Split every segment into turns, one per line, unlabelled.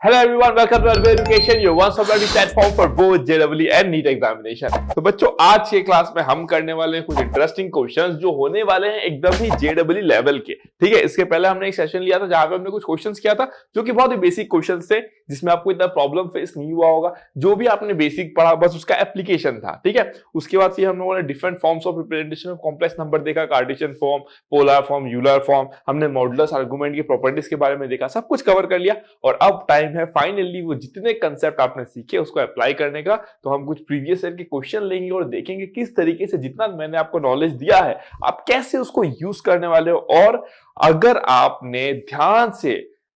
Hello everyone, welcome to Urban Education, your one-stop learning platform for both JEE and NEET examination। तो बच्चों आज के class में हम करने वाले हैं कुछ इंटरेस्टिंग क्वेश्चंस जो होने वाले हैं एकदम ही JEE लेवल के। ठीक है, इसके पहले हमने एक सेशन लिया था जहां पे हमने कुछ क्वेश्चंस किया था जो कि बहुत ही बेसिक क्वेश्चंस थे, जिसमें आपको इतना प्रॉब्लम फेस नहीं हुआ होगा। जो भी आपने बेसिक पढ़ा बस उसका एप्लीकेशन था। ठीक है, उसके बाद फिर हम लोगों ने different forms of representation of complex number देखा, Cartesian form, polar form, Euler form, हमने मॉडुलस आर्गुमेंट की प्रॉपर्टीज के बारे में देखा, सब कुछ कवर कर लिया। और अब टाइम है फाइनली वो जितने कंसेप्ट आपने सीखे उसको अप्लाई करने का। तो हम कुछ प्रीवियस ईयर के क्वेश्चन लेंगे और देखेंगे किस तरीके से जितना मैंने आपको नॉलेज दिया है आप कैसे उसको यूज करने वाले हो। और अगर आपने ध्यान से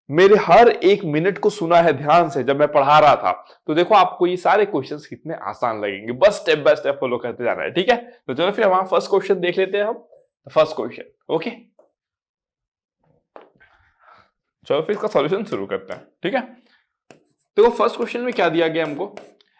मेरे हर एक मिनट को सुना है ध्यान से जब मैं पढ़ा रहा था, तो देखो आपको ये सारे क्वेश्चंस कितने आसान लगेंगे। बस स्टेप बाय स्टेप फॉलो करते जाना है। ठीक है, तो चलो फिर हमारा फर्स्ट क्वेश्चन देख लेते हैं हम। फर्स्ट क्वेश्चन, ओके, चलो फिर इसका सॉल्यूशन शुरू करते हैं। ठीक है, तो फर्स्ट क्वेश्चन में क्या दिया गया हमको,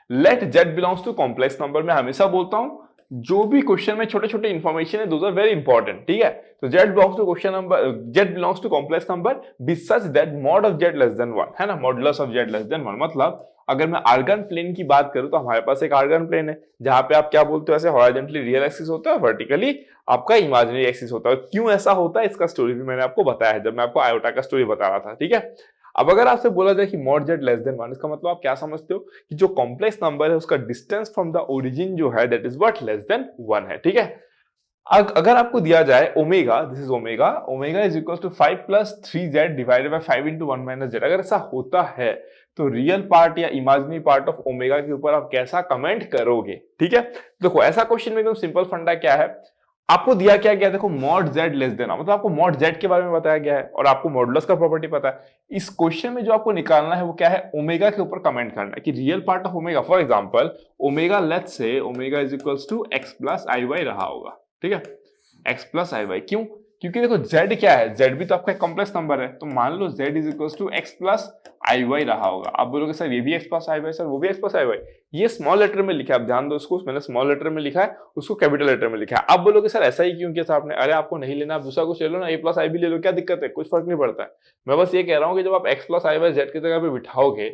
let z belongs to complex number. मैं हमेशा बोलता हूं जो भी क्वेश्चन में छोटे छोटे इंफॉर्मेशन है दोस आर वेरी इंपॉर्टेंट। ठीक है, तो z belongs to question number, z belongs to complex number be such that mod of z less than 1 है ना, modulus of z less than 1। मतलब अगर मैं आर्गन प्लेन की बात करूं तो हमारे पास एक आर्गन प्लेन है जहां पे आप क्या बोलते हो, ऐसे हॉरिजॉन्टली रियल एक्सिस होता है, वर्टिकली आपका इमेजिनरी एक्सिस होता है। क्यों ऐसा होता है इसका स्टोरी भी मैंने आपको बताया है जब मैं आपको आयोटा का स्टोरी बता रहा था। ठीक है, अब अगर आपसे बोला जाए कि मॉड जेड लेस देन 1, इसका मतलब आप क्या समझते हो कि जो कॉम्प्लेक्स नंबर है उसका डिस्टेंस फ्रॉम द ओरिजिन जो है that is what, less than 1 है। ठीक है, अगर आपको दिया जाए omega, this is omega, omega is equal to 5 plus 3z divided by 5 into 1 minus z, अगर ऐसा होता है तो रियल पार्ट या इमेजिनरी पार्ट ऑफ ओमेगा के ऊपर आप कैसा कमेंट करोगे। ठीक है, देखो ऐसा क्वेश्चन में एकदम सिंपल फंडा क्या है, आपको दिया क्या गया, देखो मॉड जेड लेस देन, मतलब आपको मॉड जेड के बारे में बताया गया है और आपको मॉडुलस का प्रॉपर्टी पता है। इस क्वेश्चन में जो आपको निकालना है वो क्या है, ओमेगा के ऊपर कमेंट करना है कि real part of omega, for example omega, let's say omega is equals to x plus i y रहा होगा। ठीक है, x प्लस आई वाई, क्यों, क्योंकि देखो z क्या है, z भी तो आपका एक कॉम्प्लेक्स नंबर है, तो मान लो z is equals to x plus i y रहा होगा। आप बोलोगे सर ये भी x plus i y, sir वो भी x प्लस आई वाई, ये स्मॉल लेटर में लिखा है, आप ध्यान दो उसको, मैंने स्मॉल लेटर में लिखा है, उसको कैपिटल लेटर में लिखा है। आप बोलोगे सर ऐसा ही क्यों किया था आपने, अरे आपको नहीं लेना आप दूसरा कुछ ले लो ना, a प्लस आई भी ले लो, क्या दिक्कत है, कुछ फर्क नहीं पड़ता है। मैं बस ये कह रहा हूँ कि जब आप x plus i Y z की जगह पे बिठाओगे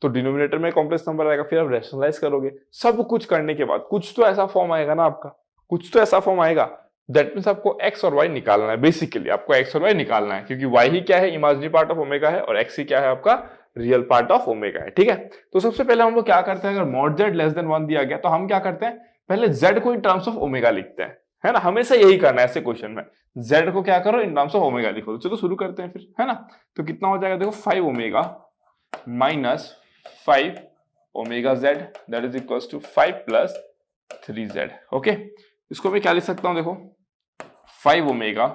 तो डिनोमिनेटर में कॉम्प्लेक्स नंबर आएगा, फिर आप रैशनलाइज करोगे, सब कुछ करने के बाद कुछ तो ऐसा फॉर्म आएगा ना आपका, कुछ तो ऐसा फॉर्म आएगा। दैट मींस आपको x और y निकालना है, बेसिकली आपको x और y निकालना है, क्योंकि y ही क्या है, इमेजिनरी पार्ट ऑफ ओमेगा है, और x ही क्या है, आपका रियल पार्ट ऑफ ओमेगा है। ठीक है, तो सबसे पहले हम लोग क्या करते हैं, अगर मॉड z लेस देन 1 दिया गया तो हम क्या करते हैं, पहले z को इन टर्म्स ऑफ ओमेगा लिखते हैं, है ना, हमेशा यही करना है ऐसे क्वेश्चन में, z को क्या करो इन टर्म्स ऑफ ओमेगा लिखो। तो चलो शुरू करते हैं फिर, है ना। तो कितना हो जाएगा, देखो 5 omega minus 5 omega z that is equals to 5 plus 3z। Okay, इसको मैं क्या लिख सकता हूं, देखो 5 ओमेगा,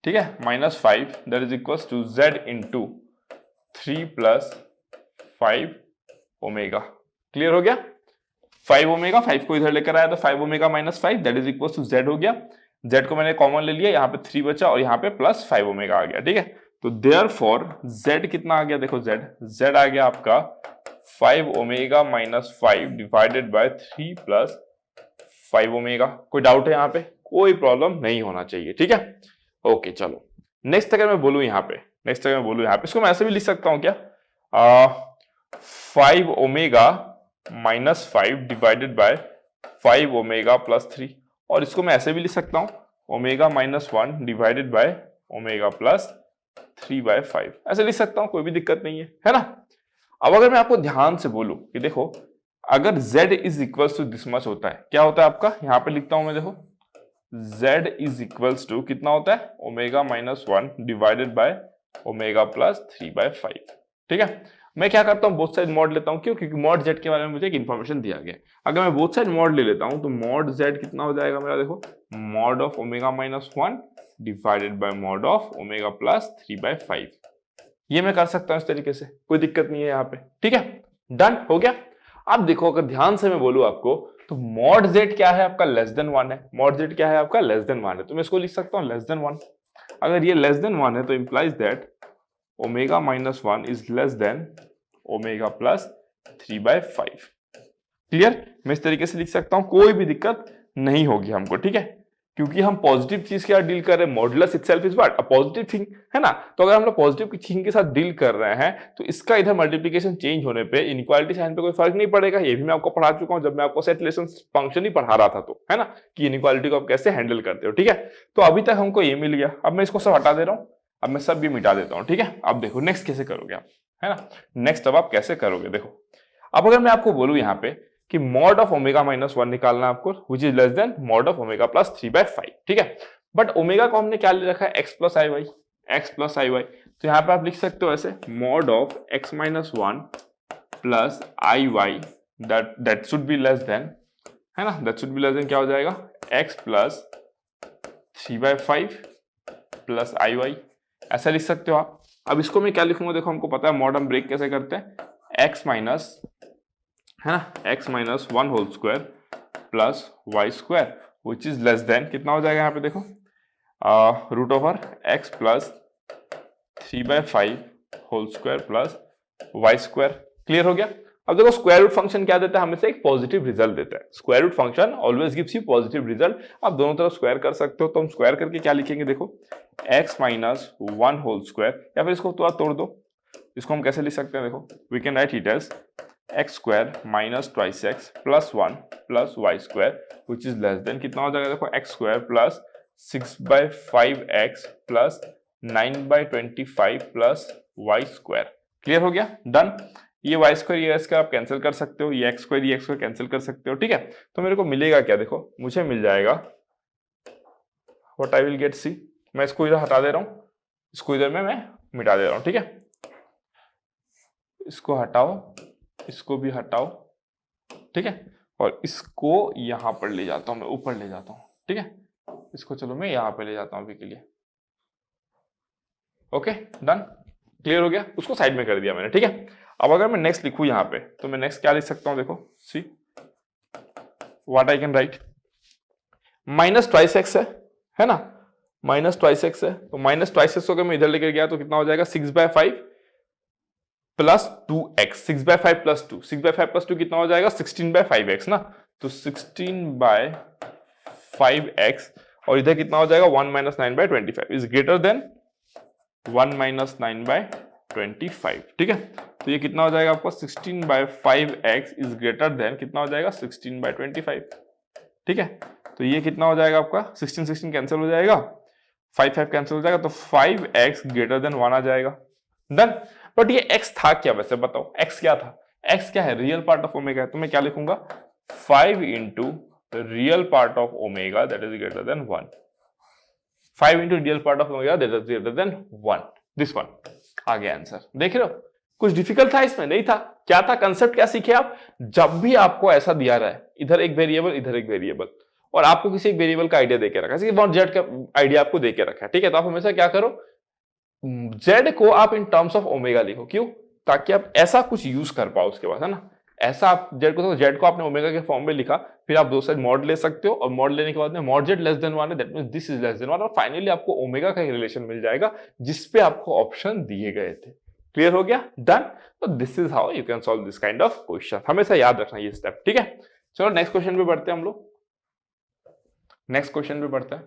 ठीक है, minus 5 that is equals to z into 3 plus 5 omega. Clear हो गया, 5 ओमेगा, 5 को इधर लेकर आया तो 5 omega minus 5 that is equals to z हो गया, z को मैंने कॉमन ले लिया, यहाँ पे 3 बचा और यहाँ पे प्लस 5 ओमेगा आ गया। ठीक है, तो देयरफॉर z कितना आ गया, देखो z आ गया आपका 5 omega minus 5 divided bye 3 plus 5 omega. कोई डाउट है यहाँ पे, कोई प्रॉब्लम नहीं होना चाहिए। ठीक है, ओके चलो नेक्स्ट अगर मैं बोलूं यहाँ पे, इसको मैं ऐसे भी लिख सकता हूं क्या, 5 omega minus 5 divided by 5 omega plus 3, और इसको मैं ऐसे भी लिख सकता हूं omega minus 1 divided by omega plus 3 by 5, ऐसे लिख सकता हूं, कोई भी दिक्कत नहीं है ना। अब अगर मैं आपको ध्यान से बोलूं कि देखो अगर z is equals to this much होता है, क्या होता है आपका, यहां पे लिखता हूं मैं, देखो z इज इक्वल्स टू कितना होता है, omega minus 1 divided by omega plus 3 by 5। ठीक है, मैं क्या करता हूं, बोथ साइड मॉड लेता हूं, क्यों, क्योंकि मॉड z के बारे में मुझे एक इंफॉर्मेशन दिया गया है। अगर मैं बोथ साइड मॉड ले लेता हूं तो मॉड z कितना हो जाएगा मेरा, देखो mod of omega minus 1 divided by mod of omega plus 3 by 5। ये मैं कर सकता हूं इस तरीके से, कोई दिक्कत नहीं है यहाँ पे। ठीक है, डन हो गया। अब देखो अगर ध्यान से मैं बोलूं आपको, तो मॉड z क्या है आपका, लेस देन 1 है, मॉड z क्या है आपका, लेस देन 1 है, तो मैं इसको लिख सकता हूं लेस देन 1। अगर ये लेस देन 1 है तो implies that omega minus 1 is less than omega plus 3 by 5। Clear, मैं इस तरीके से लिख सकता हूं, कोई भी दिक्कत नहीं होगी हमको। ठीक है, क्योंकि हम पॉजिटिव चीज के साथ डील कर रहे हैं, modulus itself is what, a positive thing, है ना। तो अगर हम लोग पॉजिटिव थिंग के साथ डील कर रहे हैं तो इसका इधर मल्टीप्लिकेशन चेंज होने पे इनइक्वालिटी साइन पे कोई फर्क नहीं पड़ेगा। ये भी मैं आपको पढ़ा चुका हूं जब मैं आपको सेट रिलेशन फंक्शन ही पढ़ा रहा था, तो है ना, कि इनइक्वालिटी को आप कैसे हैंडल करते हो, ठीक है। तो अभी तक हमको ये मिल गया, अब मैं इसको सब हटा दे रहा हूं, अब मैं सब भी मिटा देता हूं, ठीक है। अब देखो नेक्स्ट कैसे करोगे आप, है ना, नेक्स्ट अब आप कैसे करोगे देखो। अब अगर मैं आपको बोलूं यहाँ पे कि मॉड ऑफ ओमेगा माइनस 1 निकालना आपको, विच is less then mod of omega plus 3/5, ठीक है। बट ओमेगा को हमने क्या ले रखा है, x plus i y, x plus i y. तो यहाँ पे आप लिख सकते हो ऐसे, mod of x minus 1 plus i y, that should be less than, है ना, that should be less than क्या हो जाएगा, x plus 3/5 plus i y, ऐसा लिख सकते हो आप। अब इसको मैं क्या लिखूंगा देखो, हमको पता है मॉड हम ब्रेक कैसे करते हैं, x माइनस, है ना, x minus 1 whole square plus y square which is less than, कितना हो जाएगा यहाँ पे देखो, root over x plus 3/5 whole square plus y square. Clear हो गया। अब देखो स्क्वायर रूट फंक्शन क्या देता है, हमें से एक पॉजिटिव रिजल्ट देता है। Square root function always gives you positive result. आप दोनों तरफ स्क्वायर कर सकते हो, तो हम स्क्वायर करके क्या लिखेंगे देखो, x माइनस 1 होल स्क्वायर, या फिर इसको थोड़ा तोड़ दो, इसको हम कैसे लिख सकते हैं देखो, we can write it as x square minus twice x plus 1 plus y square which is less than, कितना हो जाएगा देखो, x square plus 6/5x plus 9/25 plus y square. Clear हो गया, डन। ये वाई स्क्वायर ये इसका आप कैंसिल कर सकते हो, ये एक्स स्क्वायर ये एक्स स्क्वायर कैंसिल कर सकते हो, ठीक है। तो मेरे को मिलेगा क्या देखो, मुझे मिल जाएगा व्हाट आई विल गेट, सी, मैं इसको इधर हटा दे रहा हूं, इसको इधर में मैं मिटा दे रहा हूं, ठीक है। इसको हटाओ, इसको भी हटाओ, ठीक है, और इसको यहां पर ले जाता हूं, मैं ऊपर ले जाता हूं, ठीक है। इसको चलो मैं यहां पे ले जाता हूं अभी के लिए, ओके डन। क्लियर हो गया, उसको साइड में कर दिया मैंने, ठीक है। अब अगर मैं नेक्स्ट लिखूं यहां पे, तो मैं नेक्स्ट क्या लिख सकता हूं देखो, see what I can write, minus twice x है ना, माइनस ट्वाइस एक्स है, तो माइनस ट्वाइस एक्स को अगर मैं इधर लेकर गया तो कितना हो जाएगा, 6/5 प्लस 2x, 6/5 प्लस 2, 6/5 प्लस 2 कितना हो जाएगा, 16/5x ना, तो 16/5x, और इधर कितना हो जाएगा, 1 minus 9/25 is greater than 1 minus 9/25, ठीक है। तो ये कितना हो जाएगा आपको, 16/5x इज ग्रेटर देन, कितना हो जाएगा, 16/25, ठीक है। तो ये कितना हो जाएगा आपका, 16 कैंसिल हो जाएगा, 5 कैंसिल हो जाएगा, तो 5x ग्रेटर देन 1 आ जाएगा, डन। बट ये x था क्या वैसे बताओ, x क्या था, x क्या है, रियल पार्ट ऑफ ओमेगा है, तो मैं क्या लिखूंगा, 5 into real part of omega that is greater than 1, 5 into real part of omega that is greater than 1, this one. आ गया आंसर, देख रहे हो, कुछ डिफिकल्ट था इसमें, नहीं था। क्या था कंसेप्ट, क्या सीखे आप, जब भी आपको ऐसा दिया रहा है, इधर एक वेरिएबल इधर एक वेरिएबल, और आपको किसी एक वेरिएबल का आइडिया देके रखा है, जेड का आइडिया आपको देके रखा है, ठीक है, तो आप हमेशा क्या करो, जेड को आप इन टर्म्स ऑफ ओमेगा लिखो, क्यों, ताकि आप ऐसा कुछ यूज कर पाओ उसके बाद, है ना। ऐसा आप जेड को, तो जेड को आपने ओमेगा के फॉर्म में लिखा, फिर आप दो साइड मॉड ले सकते हो, और मॉड लेने के बाद में मॉड जेड लेस देन 1 है, that means this is less than 1, और फाइनली आपको ओमेगा का रिलेशन मिल जाएगा जिसपे आपको ऑप्शन दिए गए थे। क्लियर हो गया, डन। तो this is how you can solve this kind of question, हमेशा याद रखना ये स्टेप, ठीक है। चलो नेक्स्ट क्वेश्चन पे बढ़ते हैं हम लोग, नेक्स्ट क्वेश्चन पे बढ़ते हैं,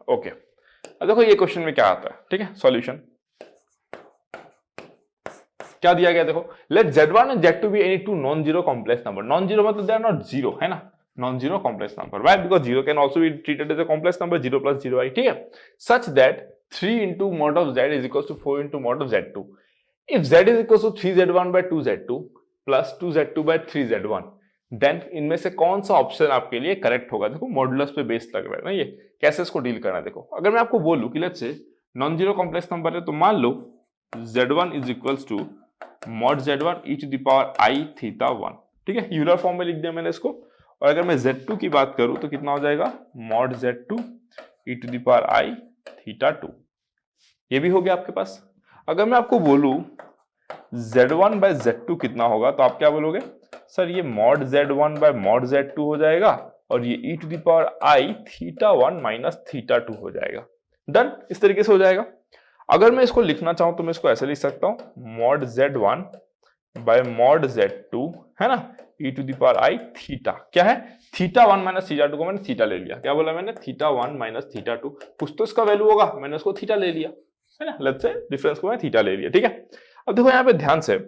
ओके। अब देखो ये क्वेश्चन में क्या आता है, ठीक है, सॉल्यूशन क्या दिया गया देखो, late z1 and z2 be any two non-zero complex number, non-zero मतलब they are not zero, है ना, non-zero complex number, why, because 0 can also be treated as a complex number, 0 plus 0 i, ठीक है, such that 3 into mod of z is equals to 4 into mod of z2, if z is equals to 3z1 by 2z2 plus 2z2 by 3z1, then इनमें से कौन सा option आपके लिए correct होगा। देखो मॉडुलस पे बेस्ड लग रहा है ना, ये कैसे इसको डील करना है। देखो अगर मैं आपको बोलूं कि let's say non zero complex number है, तो मान लो z1 is equals to mod z1 e to the power i theta 1, ठीक है, यूलर फॉर्म में लिख दिया मैंने इसको। और अगर मैं z2 की बात करूं तो कितना हो जाएगा, mod z2 e to the power i theta 2, ये भी हो गया आपके पास। अगर मैं आपको बोलूं z1 बाय z2 कितना होगा, तो आप क्या बोलोगे, सर ये mod z1 bye mod z2 हो जाएगा, और ये e to the power i theta 1 minus theta 2 हो जाएगा। डन, इस तरीके से हो जाएगा। अगर मैं इसको लिखना चाहूं तो मैं इसको ऐसे लिख सकता हूं, mod z1 bye mod z2, है ना, e to the power i theta. क्या है? थीटा 1 माइनस थीटा 2 को मैंने थीटा ले लिया। क्या बोला मैंने? थीटा 1 माइनस थीटा 2, कुछ तो इसका वैल्यू होगा, मैंने उसको थीटा ले लिया, है ना। लेट्स से डिफरेंस को मैं थीटा ले लिया, ठीक है। अब देखो यहाँ पे ध्यान से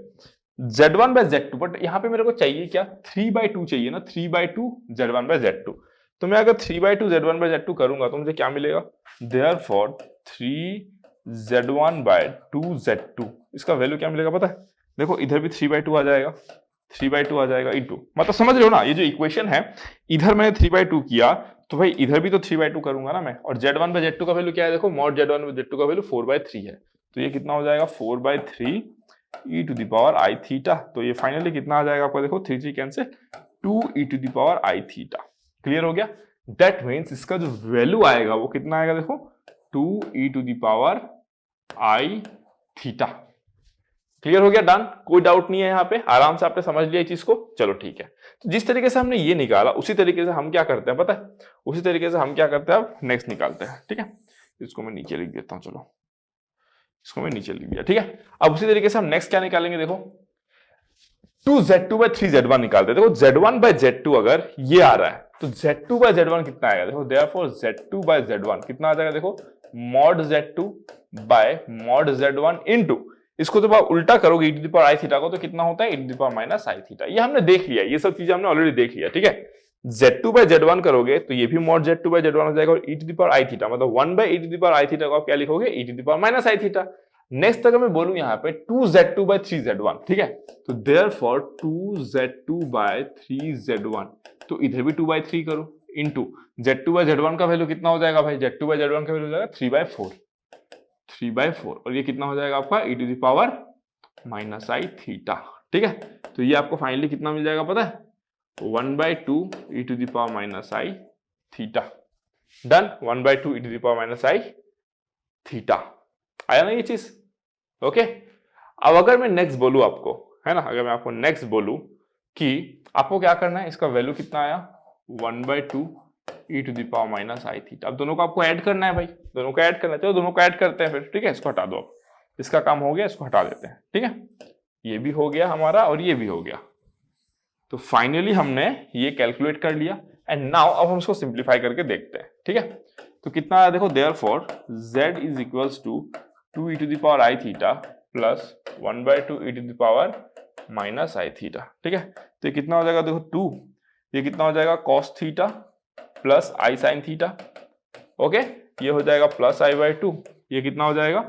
z1 बाय z2, बट यहाँ पे मेरे को चाहिए क्या? 3/2 चाहिए ना, 3/2 z1 बाय z2। तो मैं अगर 3/2 z1 बाय z2 करूंगा तो मुझे क्या मिलेगा? देयरफॉर 3z1 बाय 2z2, इसका वैल्यू क्या मिलेगा पता है? देखो इधर भी 3/2 आ जाएगा, 3/2 आ जाएगा इंटू, मतलब समझ रहे हो ना, ये जो इक्वेशन है इधर मैंने 3/2 किया तो भाई इधर भी तो 3/2 करूंगा ना मैं। और z1 बाय z2 का वैल्यू क्या है? देखो मॉड z1 बाय z2 का वैल्यू 4/3 है, तो ये कितना हो जाएगा? 4/3 e to the power i theta. तो ये फाइनली कितना आ जाएगा आपका? देखो 3 cancel, 2 e to the power i theta. Clear हो गया? दैट मीन्स इसका जो वैल्यू आएगा वो कितना आएगा? देखो 2 e to the power i theta. Clear हो गया? डन, कोई डाउट नहीं है यहाँ पे, आराम से आपने समझ लिया इस चीज को। चलो ठीक है, तो जिस तरीके से हमने ये निकाला उसी तरीके से हम क्या करते हैं पता है? उसी तरीके से हम क्या करते हैं, अब नेक्स्ट निकालते हैं, ठीक है। इसको मैं नीचे लिख देता हूं, चलो इसको मैं नीचे लिख दिया, ठीक है। अब उसी तरीके से हम नेक्स्ट क्या निकालेंगे? देखो 2z2 बाय 3z1 निकालते हैं। देखो z1 बाय z2 अगर ये आ रहा है तो z2 बाय z1 कितना आएगा? देखो देयरफॉर z2 बाय z1 कितना आ जाएगा? देखो mod z2 bye mod z1 into, इसको जब आप उल्टा करोगे e to the power i theta को तो कितना होता है? e to the power minus i theta. ये हमने देख लिया, ये सब चीजें हमने ऑलरेडी देख लिया, ठीक है। z2 बाय z1 करोगे तो ये भी मॉड z2 बाय z1 हो जाएगा, और e to the power i theta मतलब 1 by e to the power i theta को आप क्या लिखोगे? e to the power minus i theta. Next अगर मैं बोलूं यहाँ पे 2z2 बाय 3z1, ठीक है, तो देयरफॉर 2z2 बाय 3z1, तो इधर भी 2/3 करो इनटू z2 बाय z1 का वैल्यू कितना हो जाएगा भाई? z2 बाय z1 का वैल्यू हो जाएगा 3/4, और ये कितना हो जाएगा आपका? e to the power minus i theta, ठीक है। तो ये आपको फाइनली कितना मिल जाएगा पता है? 1/2 e to the power minus i theta. Done, 1/2 e to the power minus i theta. आया ना ये चीज? ओके। अब अगर मैं नेक्स्ट बोलूं आपको, है ना, अगर मैं आपको नेक्स्ट बोलूं कि आपको क्या करना है, इसका वैल्यू कितना आया? 1/2 e to the power minus i theta. अब दोनों को आपको ऐड करना है भाई, दोनों को ऐड करना है, तो दोनों को ऐड करते हैं फिर, ठीक है। इसको हटा दो, अब इसका काम हो गया, इसको हटा देते हैं, ठीक है। ये भी हो गया हमारा और ये भी हो गया। तो फाइनली हमने ये कैलकुलेट कर लिया एंड नाउ अब हम इसको सिंप्लीफाई करके देखते हैं, ठीक है। तो कितना आया देखो, therefore z is equals to 2 e to the power i theta plus 1/2 e to the power minus i theta, ठीक है। तो ये कितना हो जाएगा? देखो 2, ये कितना हो जाएगा? cos theta plus i sine theta, okay. ये हो जाएगा प्लस i/2, ये कितना हो जाएगा?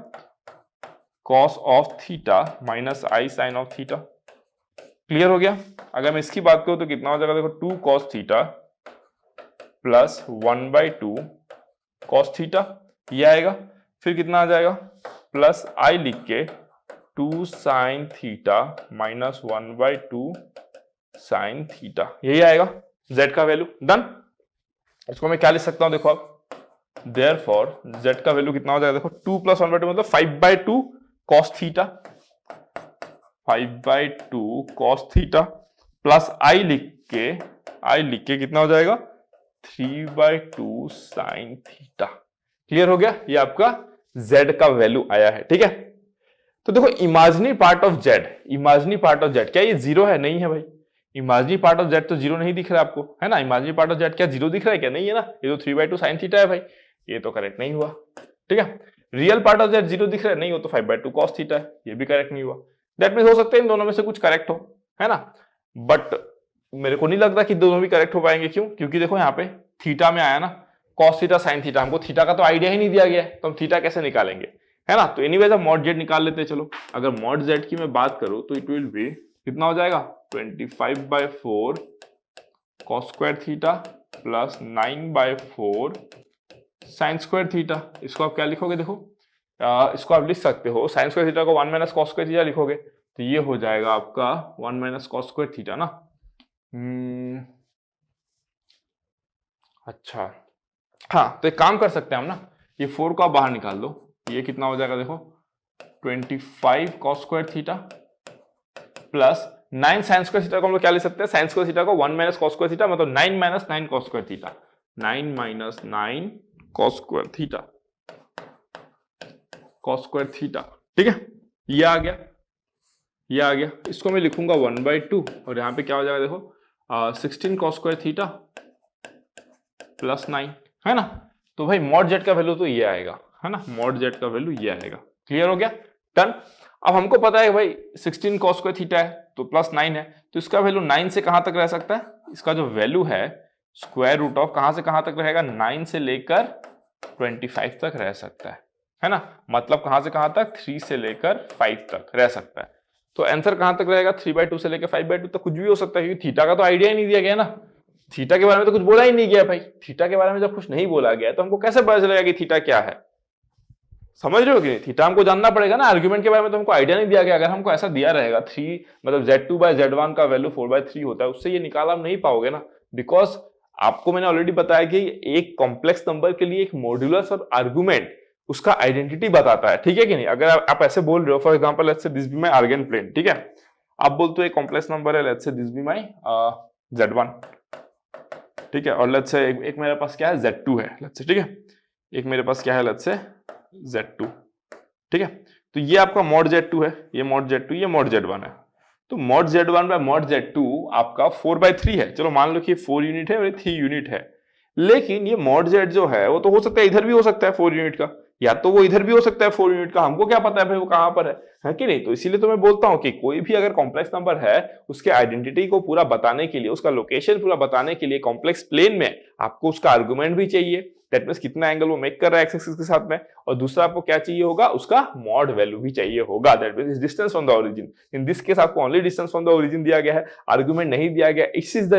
cos of theta minus i sine of theta. Clear हो गया? अगर मैं इसकी बात करूं तो कितना हो जाएगा? देखो 2 cos theta plus 1/2 cos theta, ये आएगा। फिर कितना आ जाएगा? प्लस आई लिख के 2 sine theta minus 1/2 sine theta, यही आएगा z का वैल्यू। डन। इसको मैं क्या लिख सकता हूं? देखो आप देयरफॉर z का वैल्यू कितना हो जाएगा? देखो 2 प्लस 1/2 मतलब 5/2 cos theta, 5/2 cos theta plus i लिख के कितना हो जाएगा? 3/2 साइन थीटा। क्लियर हो गया? ये आपका z का वैल्यू आया है, ठीक है। तो देखो imaginary part of z, imaginary part of z क्या ये जीरो है? नहीं है भाई। इमेजिनरी पार्ट ऑफ z तो जीरो नहीं दिख रहा है आपको, है ना। इमेजिनरी पार्ट ऑफ z क्या जीरो दिख रहा है? क्या नहीं है ना। ये तो 3/2 साइन थीटा है भाई, ये तो करेक्ट नहीं हुआ, ठीक है। Real part of z zero दिख रहा है? नहीं, वो तो 5/2 cos थीटा है, ये भी करेक्ट नहीं हुआ। दैट मींस हो सकता है इन दोनों में से कुछ करेक्ट हो, है ना, बट मेरे को नहीं लगता कि दोनों भी करेक्ट हो पाएंगे। क्यों? क्योंकि देखो यहाँ पे थीटा में आया ना cos थीटा sin थीटा, हमको थीटा का तो आइडिया ही नहीं दिया गया है, तो हम थीटा कैसे निकालेंगे, है ना। तो एनीवेज हम मॉड z निकाल लेते हैं। चलो अगर मॉड z की मैं बात करूं तो इट विल बी कितना हो जाएगा? 25/4 cos square theta plus 9/4 sin square theta. इसको आप क्या लिखोगे? देखो इसको आप लिख सकते हो sin स्क्वायर थीटा को 1 माइनस cos स्क्वायर थीटा लिखोगे, तो ये हो जाएगा आपका 1 माइनस cos स्क्वायर थीटा ना। अच्छा, हाँ, तो एक काम कर सकते हैं हम ना, ये 4 को आप बाहर निकाल दो, ये कितना हो जाएगा? देखो 25 cos square theta plus 9 sin square theta को हम लोग क्या ले सकते हैं? sin स्क्वायर थीटा को 1 माइनस cos स्क्वायर थीटा मतलब 9 minus 9 cos square theta, 9 minus 9 cos square theta, cos square theta, ठीक है। ये आ गया। ये आ गया, इसको मैं लिखूंगा 1/2 और यहाँ पे क्या हो जाएगा देखो 16 cos स्क्वायर थीटा प्लस 9, है ना। तो भाई मॉड जेड का वैल्यू तो ये आएगा, है ना, मॉड जेड का वैल्यू ये आएगा। क्लियर हो गया, डन। अब हमको पता है भाई 16 cos स्क्वायर थीटा है तो प्लस 9 है, तो इसका वैल्यू 9 से कहां तक रह सकता है, इसका जो वैल्यू है स्क्वायर रूट ऑफ कहां से कहां तक रहेगा, 9 से लेकर 25 तक रह सकता है ना। मतलब कहां से कहां तक, 3 से लेकर 5 तक रह सकता है। तो आंसर कहां तक रहेगा, 3/2 से लेकर 5/2 तक, कुछ भी हो सकता है क्योंकि थीटा का तो आइडिया ही नहीं दिया गया ना, थीटा के बारे में तो कुछ बोला ही नहीं गया भाई। थीटा के बारे में जब कुछ नहीं बोला गया तो हमको कैसे पता चलेगा कि थीटा क्या है, समझ रहे हो कि नहीं। थीटा हमको जानना पड़ेगा ना, आर्गुमेंट के बारे में तो हमको आइडिया नहीं दिया गया। अगर हमको ऐसा दिया रहेगा 3 मतलब Z2/Z1 का वैल्यू 4/3 होता है, उससे ये निकाल आप नहीं पाओगे ना, बिकॉज आपको मैंने ऑलरेडी बताया कि एक कॉम्प्लेक्स नंबर के लिए एक मॉड्यूलस और आर्गुमेंट उसका आइडेंटिटी बताता है, ठीक है कि नहीं। अगर आप ऐसे बोल रहे हो, for example let's say this be my argand plane, ठीक है, आप बोलते हो एक कॉम्प्लेक्स नंबर है, let's say this be my Z1, ठीक है, और लेट्स से एक मेरे पास क्या है Z2 है, लेट्स से, ठीक है, एक मेरे पास क्या है लेट्स से Z2, ठीक है। तो ये आपका मॉड Z2 है, ये मॉड Z2, ये मॉड Z1 है। तो mod Z1 bye mod Z2 आपका 4/3 है। चलो मान लो कि 4 यूनिट है और ये 3 यूनिट है, लेकिन ये मॉड Z जो है वो तो हो सकता है इधर भी हो सकता है 4 यूनिट का, या तो वो इधर भी हो सकता है 4 यूनिट का, हमको क्या पता है भाई वो कहां पर है कि नहीं। तो इसीलिए तो मैं बोलता हूं कि कोई भी अगर कॉम्प्लेक्स नंबर है उसके आइडेंटिटी को पूरा बताने के लिए, उसका लोकेशन पूरा बताने के लिए कॉम्प्लेक्स प्लेन में आपको उसका आर्गुमेंट भी चाहिए, दैट मींस कितना एंगल वो मेक कर रहा है एक्स एक्सिस के साथ में, और दूसरा आपको क्या चाहिए होगा, उसका मॉड वैल्यू भी चाहिए होगा, that means distance from the origin. In this case आपको only distance from the origin दिया गया है, आर्गुमेंट नहीं दिया गया।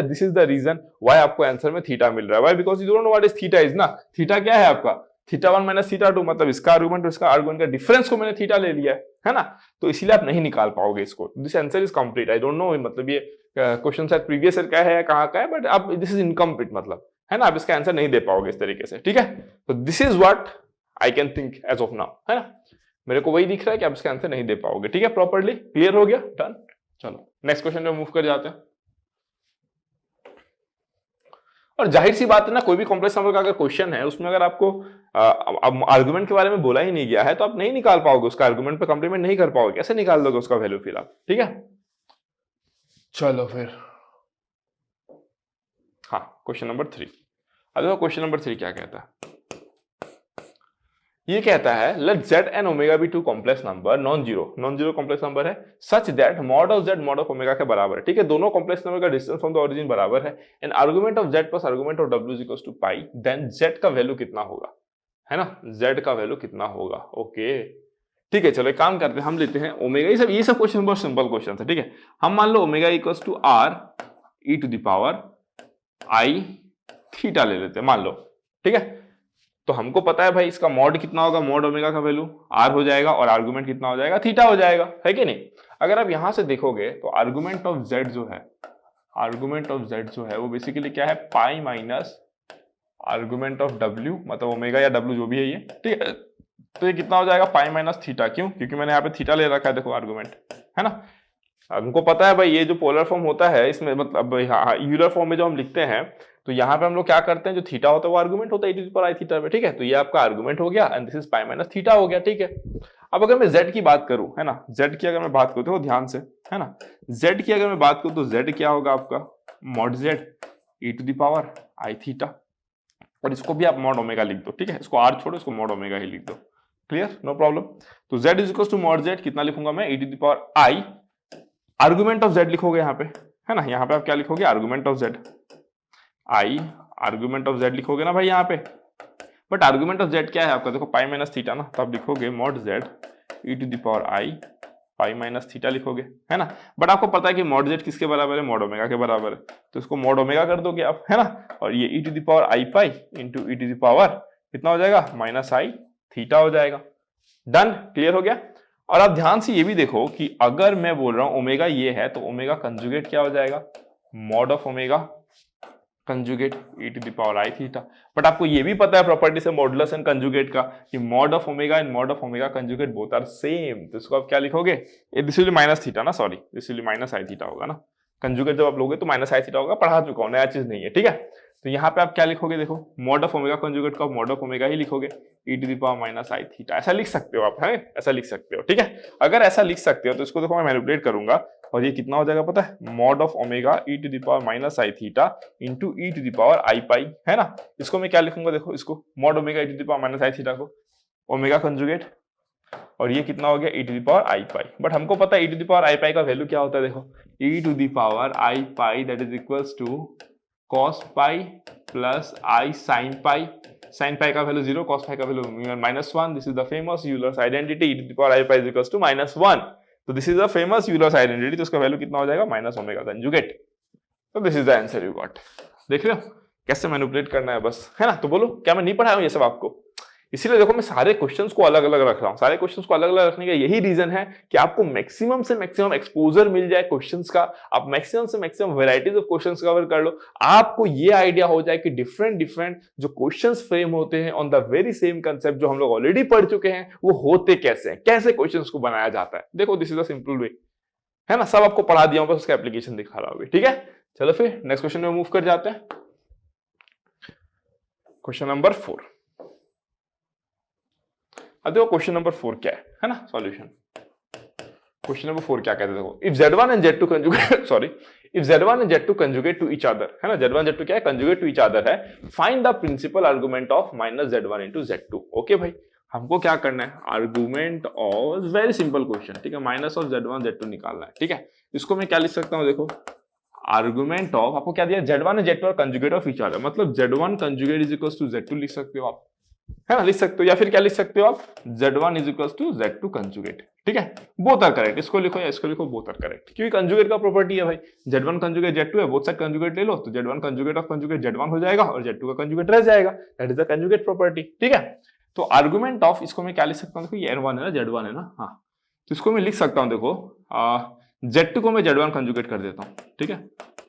This is the reason why आपको आंसर में थीटा मिल रहा है। Why, because you don't know what is theta is ना। थीटा क्या है आपका, थीटा 1 माइनस थीटा 2, मतलब इसका आर्गुमेंट और इसका आर्गुमेंट का डिफरेंस को मैंने थीटा ले लिया है ना। तो इसीलिए आप नहीं निकाल पाओगे इसको। This answer is complete. I don't know मतलब ये क्वेश्चन शायद प्रीवियस ईयर का है या कहां का है, बट अब दिस इज इनकम्प्लीट मतलब, है ना, आप इसका आंसर नहीं दे पाओगे इस तरीके से, ठीक है। तो this is what I can think as of now, है ना। मेरे को वही दिख रहा है कि आप इसका आंसर नहीं दे पाओगे, ठीक है, प्रॉपर्ली क्लियर हो गया, डन। चलो नेक्स्ट क्वेश्चन में मूव कर जाते हैं। और जाहिर सी बात है ना, कोई भी कॉम्प्लेक्स नंबर का अगर क्वेश्चन है उसमें अगर आपको आर्गुमेंट के बारे में बोला ही नहीं गया है तो आप नहीं निकाल पाओगे, उसका आर्गुमेंट पे कंप्लीमेंट नहीं कर पाओगे, कैसे निकाल दोगे उसका वैल्यू फिर आप, ठीक है। चलो फिर हाँ, क्वेश्चन नंबर 3। अब देखो क्वेश्चन नंबर 3 क्या कहता है। ये कहता है let z and omega be two complex number non zero complex number है such that mod of z mod of omega के बराबर है, ठीक है। दोनों कॉम्प्लेक्स नंबर का डिस्टेंस फ्रॉम द ओरिजिन बराबर है and argument of z plus argument of w is equal to pi, then z का वैल्यू कितना होगा, है ना, z का वैल्यू कितना होगा। ओके ठीक है, चलो एक काम करते हैं, हम लेते हैं ओमेगा। ये सब क्वेश्चन बहुत सिंपल क्वेश्चन है, ठीक है। हम मान लो omega equal to r e to the power i theta ले लेते हैं, मान लो, ठीक है। तो हमको पता है भाई इसका मॉड कितना होगा, मॉड ओमेगा का वैल्यू r हो जाएगा और आर्गुमेंट कितना हो जाएगा, थीटा हो जाएगा, है कि नहीं। अगर आप यहां से देखोगे तो आर्गुमेंट ऑफ z जो है, आर्गुमेंट ऑफ z जो है वो बेसिकली क्या है, pi minus argument of w, मतलब ओमेगा या w जो भी है ये, ठीक है। तो ये कितना हो जाएगा, पाई माइनस थीटा, क्यों, क्योंकि मैंने यहाँ पे थीटा ले रखा है, देखो आर्गुमेंट, है ना। हमको पता है भाई ये जो पोलर फॉर्म होता है इसमें, मतलब यूलर फॉर्म में जो हम लिखते हैं तो यहाँ पे हम लोग क्या करते हैं, जो थीटा होता है वो आर्गुमेंट होता है e to the power i theta पे, ठीक है। तो ये आपका आर्गुमेंट हो गया and this is pi minus theta हो गया, ठीक है। अब अगर मैं z की बात करूं, है ना, z की अगर मैं बात करूं तो ध्यान से, है ना, z की अगर मैं बात करूं तो z क्या होगा आपका, mod z e to the power i theta, और इसको भी आप मॉड ओमेगा लिख दो, ठीक है, इसको r छोड़ो, इसको मॉड ओमेगा ही लिख दो, क्लियर, नो प्रॉब्लम। तो z is equal to mod z कितना लिखूंगा मैं, e to the power i, argument of z लिखोगे यहाँ पे, है ना, यहाँ पे आप क्या लिखोगे, argument of z, i argument of z लिखोगे ना भाई यहाँ पे, बट आर्गुमेंट ऑफ z क्या है आपका, देखो पाई माइनस थीटा ना, तो आप लिखोगे mod z e to the power i pi minus theta लिखोगे, है ना। बट आपको पता है कि मॉड z किसके बराबर है, मॉड ओमेगा के बराबर है, तो इसको मॉड ओमेगा कर दोगे आप, है ना, और ये e to the power i pi into e to the power कितना हो जाएगा, माइनस i थीटा हो जाएगा, डन, क्लियर हो गया। और आप ध्यान से ये भी देखो कि अगर मैं बोल रहा हूं ओमेगा ये है तो ओमेगा कंजुगेट क्या हो जाएगा, mod of omega conjugate e to the power i theta. But आपको ये भी पता है प्रॉपर्टी से मॉडुलस एंड कंजुगेट का कि mod of omega and mod of omega conjugate both are same, तो इसको आप क्या लिखोगे, this will be minus theta ना, sorry this will be minus i theta होगा ना, कंजुगेट जब आप लोगे तो माइनस i थीटा होगा, पढ़ा चुका हूं, नया चीज नहीं है, ठीक है। तो यहाँ पे आप क्या लिखोगे, देखो मॉड ऑफ ओमेगा कंजुगेट का मॉड ऑफ ओमेगा ही लिखोगे, e to the power minus i theta, ऐसा लिख सकते हो आप, है ऐसा लिख सकते हो, ठीक है। अगर ऐसा लिख सकते हो तो इसको देखो मैं मैनिपुलेट करूंगा और ये कितना हो जाएगा पता है, mod of omega e to the power minus i theta into e to the power i pi, है ना। इसको मैं क्या लिखूंगा, देखो इसको mod omega e to the power minus i theta को ओमेगा कंजुगेट, और ये कितना हो गया e to the power i pi. But हमको पता है e to the power i pi का वैल्यू क्या होता है, देखो e to the power i pi that is equals to cos pi plus i sine pi. Sine pi का value 0, cos pi का value -1। This is the famous Euler's identity, e to the power i pi is equals to -1। तो this is the famous Euler's identity, तो उसका value कितना हो जाएगा, minus omega conjugate. तो this is the answer you got. देख रहे हो कैसे मैनिपुलेट करना है बस, है ना। तो बोलो क्या मैं नहीं पढ़ाया हूं ये सब आपको? इसीलिए देखो मैं सारे क्वेश्चंस को अलग अलग रख रहा हूं। सारे क्वेश्चंस को अलग अलग रखने का यही रीजन है कि आपको मैक्सिमम से मैक्सिमम एक्सपोजर मिल जाए क्वेश्चंस का, आप मैक्सिमम से maximum varieties of questions cover कर लो, आपको ये आइडिया हो जाए कि डिफरेंट डिफरेंट जो क्वेश्चंस फ्रेम होते हैं on the very same concept जो हम लोग ऑलरेडी पढ़ चुके हैं, वो होते कैसे हैं, कैसे क्वेश्चंस को बनाया जाता है। देखो this is the simple way, है ना। सब आपको पढ़ा दिया हूं, बस उसका एप्लीकेशन दिखा रहा हूं, ठीक है। चलो फिर नेक्स्ट क्वेश्चन में मूव कर जाते हैं। Question number 4। अब देखो क्वेश्चन नंबर 4 क्या है ना, सॉल्यूशन। क्वेश्चन नंबर 4 क्या कहते हैं, देखो if Z1 and Z2 conjugate sorry if Z1 and Z2 conjugate to each other, है ना, Z1 Z2 क्या है, कंजुगेट टू ईच अदर है, find the principal argument of -Z1 into Z2। Okay भाई, हमको क्या करना है, argument of, very simple question, ठीक है, माइनस ऑफ Z1 Z2 निकालना है, ठीक है। इसको मैं क्या लिख सकता हूं, देखो आर्गुमेंट ऑफ, आपको क्या दिया, Z1 and Z2 conjugate of each other, मतलब Z1 conjugate is equals to Z2 लिख सकते हो आप, है ना, लिख सकते हो। या फिर क्या लिख सकते हो आप, Z1 is equals to Z2 conjugate, ठीक है। बोथ आर करेक्ट, इसको लिखो या इसको लिखो, बोथ आर करेक्ट, क्योंकि कंजुगेट का प्रॉपर्टी है भाई, Z1 कंजुगेट Z2 है, बोथ साइड कंजुगेट ले लो, तो Z1 conjugate of conjugate Z1 हो जाएगा और Z2 का कंजुगेट रह जाएगा, that is the conjugate property, ठीक है। तो आर्गुमेंट ऑफ, इसको मैं क्या लिख सकता हूं, देखो ये N1 है ना, Z1 है ना, हाँ, तो इसको मैं लिख सकता हूं, देखो Z2 को मैं Z1 कंजुगेट कर देता हूं, ठीक है,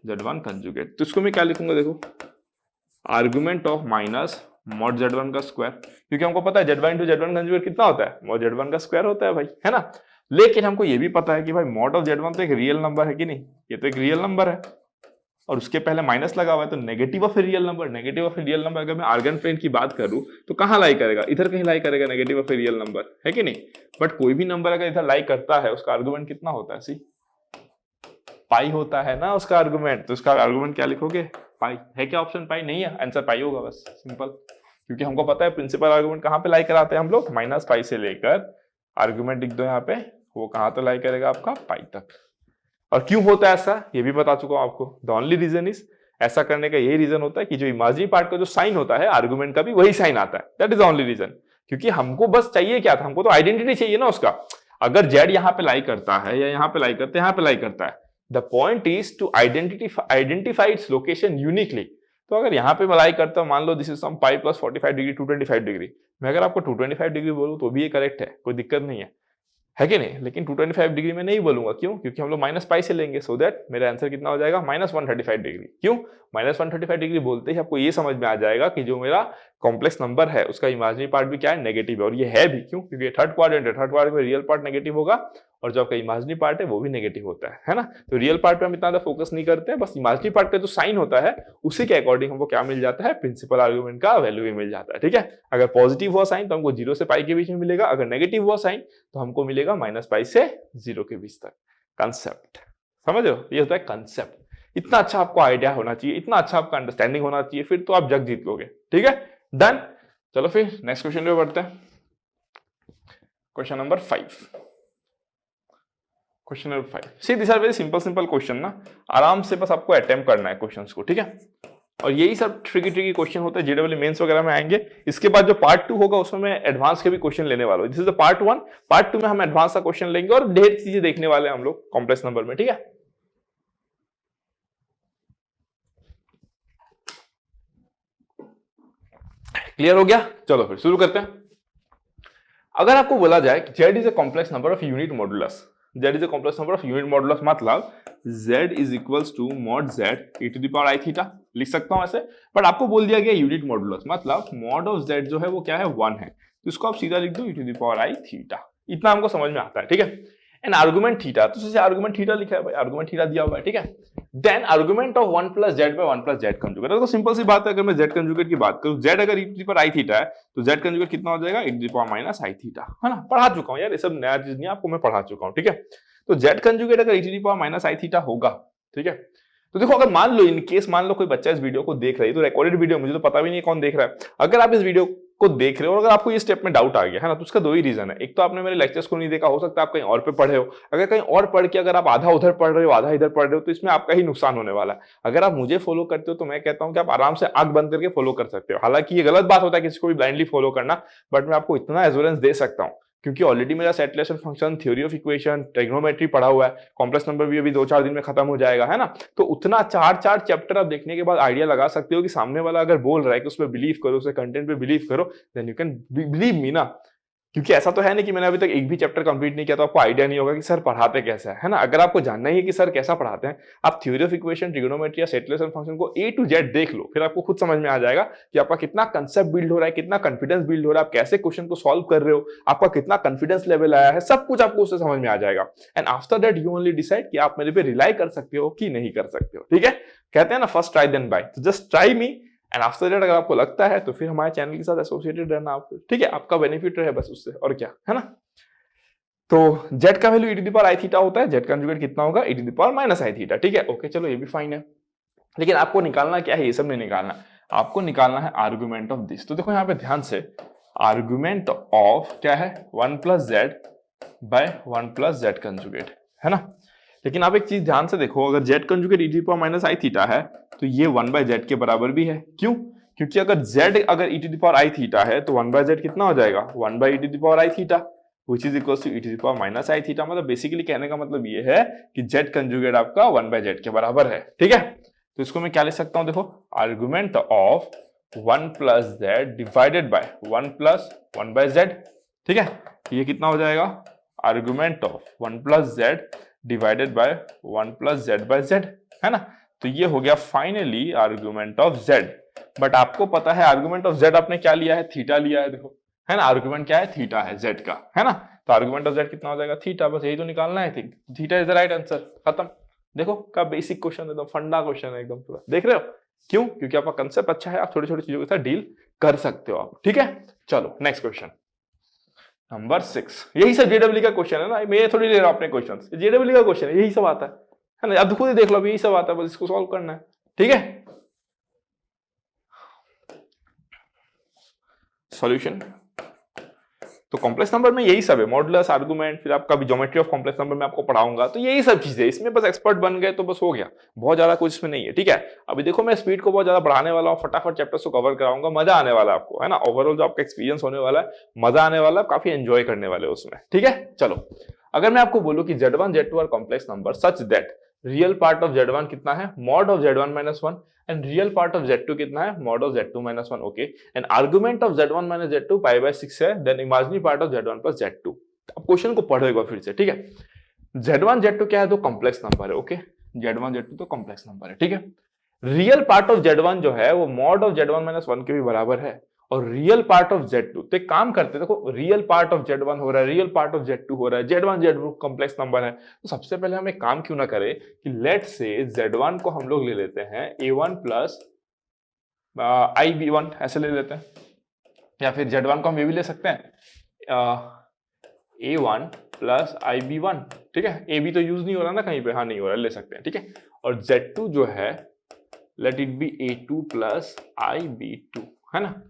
Z1 कंजुगेट, तो इसको मैं क्या लिखूंगा, देखो argument of minus mod Z1 का स्क्वायर, क्योंकि हमको पता है Z1 इंटू Z1 कंजुगेट कितना होता है, मॉड Z1 का स्क्वायर होता है भाई, है ना। लेकिन हमको ये भी पता है कि भाई मॉड ऑफ Z1 तो एक रियल नंबर है कि नहीं, ये तो एक रियल नंबर है और उसके पहले माइनस लगा हुआ है, तो negative of a real number, negative of a real number अगर मैं आर्गन फ्रेंड की बात करूं तो कहां लाई करेगा, इधर कहीं लाई करेगा, negative of a real number, है कि नहीं। बट कोई भी नंबर अगर इधर लाई करता है, उसका आर्गुमेंट कितना होता है, सी पाई होता है ना उसका आर्गुमेंट, तो उसका आर्गुमेंट क्या लिखोगे, पाई। है क्या ऑप्शन पाई, नहीं है, आंसर पाई होगा, बस सिंपल, क्योंकि हमको पता है प्रिंसिपल आर्गुमेंट कहां पे लाई कराते हैं हम लोग, माइनस पाई से लेकर आर्गुमेंट लिख दो यहाँ पे, वो कहां तो लाई करेगा आपका, पाई तक। और क्यों होता है ऐसा, ये भी बता चुका हूं आपको। द ओनली रीजन इज, ऐसा करने का यही रीजन होता है कि जो इमेजिनरी पार्ट का जो साइन होता है आर्गुमेंट का भी वही साइन आता है, that is the only reason. क्योंकि हमको बस चाहिए क्या था, हमको तो आइडेंटिटी चाहिए ना उसका। अगर जेड यहाँ पे लाई करता है या यहाँ पे लाई करता है, यहाँ पे लाई करता है, the point is to identify its location uniquely. तो अगर यहाँ पे मलाई करता हूं, मान लो this is some pi plus 45 degree 225 degree, मैं अगर आपको 225 डिग्री बोलूं तो भी ये करेक्ट है, कोई दिक्कत नहीं है कि नहीं। लेकिन 225 डिग्री में नहीं बोलूंगा, क्यों, क्योंकि हम लोग माइनस पाई से लेंगे, सो दैट मेरा आंसर कितना हो जाएगा, -135 डिग्री। क्यों, -135 डिग्री बोलते ही आपको ये समझ में आ जाएगा कि जो मेरा कॉम्प्लेक्स नंबर है उसका इमेजिनरी पार्ट भी क्या है, नेगेटिव है। और ये है भी, क्यों, क्योंकि थर्ड क्वाड्रेंट है, थर्ड क्वाड्रेंट में रियल पार्ट नेगेटिव होगा और जो आपका इमेजिनरी पार्ट है वो भी नेगेटिव होता है ना। तो रियल पार्ट पे हम इतना फोकस नहीं करते हैं, बस इमेजिनरी पार्ट का जो साइन होता है उसी के अकॉर्डिंग हमको क्या मिल जाता है, प्रिंसिपल आर्गुमेंट का वैल्यू भी मिल जाता है, ठीक है। अगर पॉजिटिव हुआ साइन तो हमको 0 से पाई के बीच में मिलेगा, अगर नेगेटिव हुआ साइन तो हमको मिलेगा माइनस पाई से 0 के बीच तक। कंसेप्ट समझ रहे हो, ये होता है कंसेप्ट। इतना अच्छा आपको आइडिया होना चाहिए, इतना अच्छा आपका अंडरस्टैंडिंग होना चाहिए, फिर तो आप जग जीत लोगे, ठीक है, डन। चलो फिर नेक्स्ट क्वेश्चन पे बढ़ते हैं। Question number 5। Question number 5, see this are very simple question ना, आराम से बस आपको अटेम्प्ट करना है क्वेश्चंस को, ठीक है। और यही सब ट्रिकी क्वेश्चन होते हैं, जेडब्ल्यू मेंस वगैरह में आएंगे। इसके बाद जो पार्ट 2 होगा उसमें मैं एडवांस के भी क्वेश्चन लेने वाला हूं। This is the part 1, part 2 में हम एडवांस का क्वेश्चन लेंगे और ढेर चीजें देखने वाले हैं हम लोग कॉम्प्लेक्स नंबर में, ठीक है। क्लियर हो गया, चलो फिर शुरू करते हैं। अगर आपको बोला जाए कि z is a complex number of unit modulus, z is a complex number of unit modulus, मतलब z is equals to mod z e to the power i theta, लिख सकता हूं ऐसे। बट आपको बोल दिया गया यूनिट मॉडुलस, मतलब मॉड ऑफ z जो है वो क्या है, 1 है, तो इसको आप सीधा लिख दो e to the power i theta, इतना हमको समझ में आता है, ठीक है। एन आर्गुमेंट थीटा, तो जैसे आर्गुमेंट थीटा लिखा है भाई, आर्गुमेंट थीटा दिया हुआ है, ठीक है। Then argument of 1 plus z by 1 plus z conjugate, तो सिंपल सी बात है, अगर मैं जेड कंजुगेट की बात करूं, जेड अगर e पर आई थीटा है तो जेड कंजुगेट कितना हो जाएगा, e माइनस आई थीटा, है ना। पढ़ा चुका हूं यार, ये सब नया चीज नहीं, आपको मैं पढ़ा चुका हूं, ठीक है। तो जेड कंजुगेट अगर e माइनस आई थीटा होगा, ठीक है। तो देखो, अगर मान लो इन केस मान लो कोई बच्चा इस वीडियो को देख रहा है, तो रिकॉर्डेड वीडियो, मुझे तो पता भी नहीं कौन देख रहा है। अगर आप इस वीडियो को देख रहे हो और अगर आपको ये स्टेप में डाउट आ गया है ना, तो उसका दो ही रीजन है। एक तो आपने मेरे लेक्चर्स को नहीं देखा, हो सकता है आप कहीं और पे पढ़े हो। अगर कहीं और पढ़ के अगर आप आधा उधर पढ़ रहे हो आधा इधर पढ़ रहे हो, तो इसमें आपका ही नुकसान होने वाला है। अगर आप मुझे फॉलो करते हो तो मैं कहता हूं कि आप आराम से आंख बंद करके फॉलो कर सकते हो। हालांकि ये गलत बात होता है किसी को भी ब्लाइंडली फॉलो करना, बट मैं आपको इतना एश्योरेंस दे सकता हूं क्योंकि ऑलरेडी मेरा set relation function, theory of equation, trigonometry पढ़ा हुआ है, कॉम्प्लेक्स नंबर भी अभी 2-4 दिन में खत्म हो जाएगा, है ना। तो उतना 4 चैप्टर आप देखने के बाद आइडिया लगा सकते हो कि सामने वाला अगर बोल रहा है कि उसमें बिलीव करो, उसके कंटेंट पे बिलीव करो, then you can believe me ना। क्योंकि ऐसा तो है नहीं कि मैंने अभी तक एक भी चैप्टर कंप्लीट नहीं किया तो आपको आइडिया नहीं होगा कि सर पढ़ाते कैसा है ना। अगर आपको जानना ही है कि सर कैसा पढ़ाते हैं, आप थ्योरी ऑफ इक्वेशन, ट्रिग्नोमेट्री या सेट रिलेशन फंक्शन को ए टू जेड देख लो, फिर आपको खुद समझ में आ जाएगा कि आपका कितना कंसेप्ट बिल्ड हो रहा है, कितना कॉन्फिडेंस बिल्ड हो रहा है, आप कैसे क्वेश्चन को सॉल्व कर रहे हो, आपका कितना कॉन्फिडेंस लेवल आया है, सब कुछ आपको उससे समझ में आ जाएगा। And after that you only decide कि आप मेरे पे रिलाई कर सकते हो कि नहीं कर सकते हो, ठीक है। कहते हैं ना, फर्स्ट ट्राई देन बाय, तो just try me and after that अगर आपको लगता है तो फिर हमारे चैनल के साथ एसोसिएटेड रहना आप, ठीक है। आपका बेनिफिट रहे बस उससे, और क्या, है ना। तो जेड का value e to the power i theta होता है, जेड कंजुगेट कितना होगा, e to the power minus i theta, ठीक है। ओके, चलो ये भी फाइन है, लेकिन आपको निकालना क्या है, ये सब नहीं निकालना, आपको निकालना है आर्गुमेंट ऑफ दिस। तो देखो यहाँ पे ध्यान से, आर्गुमेंट ऑफ क्या है, 1 plus z by 1 plus z conjugate, है ना। लेकिन आप एक चीज ध्यान से देखो, अगर z conjugate e to the power minus i theta है तो ये 1 बाय जेड के बराबर भी है। क्यों? क्योंकि अगर z अगर e to the power i theta है तो 1 बाय जेड कितना हो जाएगा, 1 by e to the power i theta, which is equals to e to the power minus i theta. मतलब बेसिकली कहने का मतलब ये है कि z कंजुगेट आपका 1 बाय जेड के बराबर है, ठीक है। तो इसको मैं क्या लिख सकता हूं, देखो, argument of 1 plus z divided by 1 plus 1 by z, ठीक है। ये कितना हो जाएगा, argument of 1 plus z divided by 1 plus z by z, है ना। तो ये हो गया finally argument of z. But आपको पता है आर्गुमेंट ऑफ जेड आपने क्या लिया है, थीटा लिया है, देखो, है ना। आर्गुमेंट क्या है, थीटा है जेड का, है ना। तो आर्गुमेंट ऑफ जेड कितना हो जाएगा, थीटा, बस यही तो निकालना है, think theta is the right answer, खत्म। देखो का बेसिक क्वेश्चन, एकदम फंडा क्वेश्चन है, एकदम पूरा, देख रहे हो। क्यों? क्योंकि आपका कंसेप्ट अच्छा है, आप छोटी छोटी चीजों के साथ डील कर सकते हो आप, ठीक है। चलो नेक्स्ट क्वेश्चन नंबर 6, यही सब जेडब्ल्यू का क्वेश्चन है ना, मैं थोड़ी ले रहा हूं अपने क्वेश्चन, जेडब्ल्यू का क्वेश्चन है, यही सब आता है ना। अब खुद ही देख लो, यही सब आता है, बस इसको सॉल्व करना है, ठीक है। सॉल्यूशन, तो कॉम्प्लेक्स नंबर में यही सब है, मॉडुलस, आर्गुमेंट, फिर आपका भी ज्योमेट्री ऑफ कॉम्प्लेक्स नंबर में आपको पढ़ाऊंगा, तो यही सब चीजें, इसमें बस एक्सपर्ट बन गए तो बस हो गया, बहुत ज्यादा कुछ इसमें नहीं है, ठीक है। अभी देखो मैं स्पीड को बहुत ज्यादा बढ़ाने वाला हूँ, फटाफट चैप्टर्स को कवर कराऊंगा, मजा आने वाला है आपको, है ना। ओवरऑल जो आपका एक्सपीरियंस होने वाला है, मजा आने वाला है, काफी एंजॉय करने वाले उसमें, ठीक है। चलो, अगर मैं आपको बोलूं कि Z1 Z2 are complex number such that real part of Z1 कितना है, mod of Z1 minus 1, and real part of Z2 कितना है, mod of Z2 minus 1, okay. And argument of Z1 minus Z2 pi by 6 है, then imaginary part of Z1 plus Z2। अब question को पढ़ो एक बार फिर से, ठीक है। Z1 Z2 क्या है, तो कॉम्प्लेक्स नंबर है, ओके। Z1 Z2 तो कॉम्प्लेक्स नंबर है, ठीक है। रियल पार्ट ऑफ Z1 जो है वो मॉड ऑफ Z1 माइनस 1 के भी बराबर है, और रियल पार्ट ऑफ Z2, तो एक काम करते हैं, देखो रियल पार्ट ऑफ Z1 हो रहा है, रियल पार्ट ऑफ Z2 हो रहा है, Z1 Z2 कॉम्प्लेक्स नंबर है, तो सबसे पहले हम एक काम क्यों ना करें कि लेट से Z1 को हम लोग ले लेते हैं A1 प्लस IB1, ऐसे ले लेते हैं, या फिर Z1 को हम ये भी ले सकते हैं A1 प्लस IB1, ठीक है। AB तो यूज नहीं हो रहा ना कहीं पे, हाँ नहीं हो रहा, ले सकते हैं, ठीक है। और Z2 जो है let it be A2 plus IB2, है ना।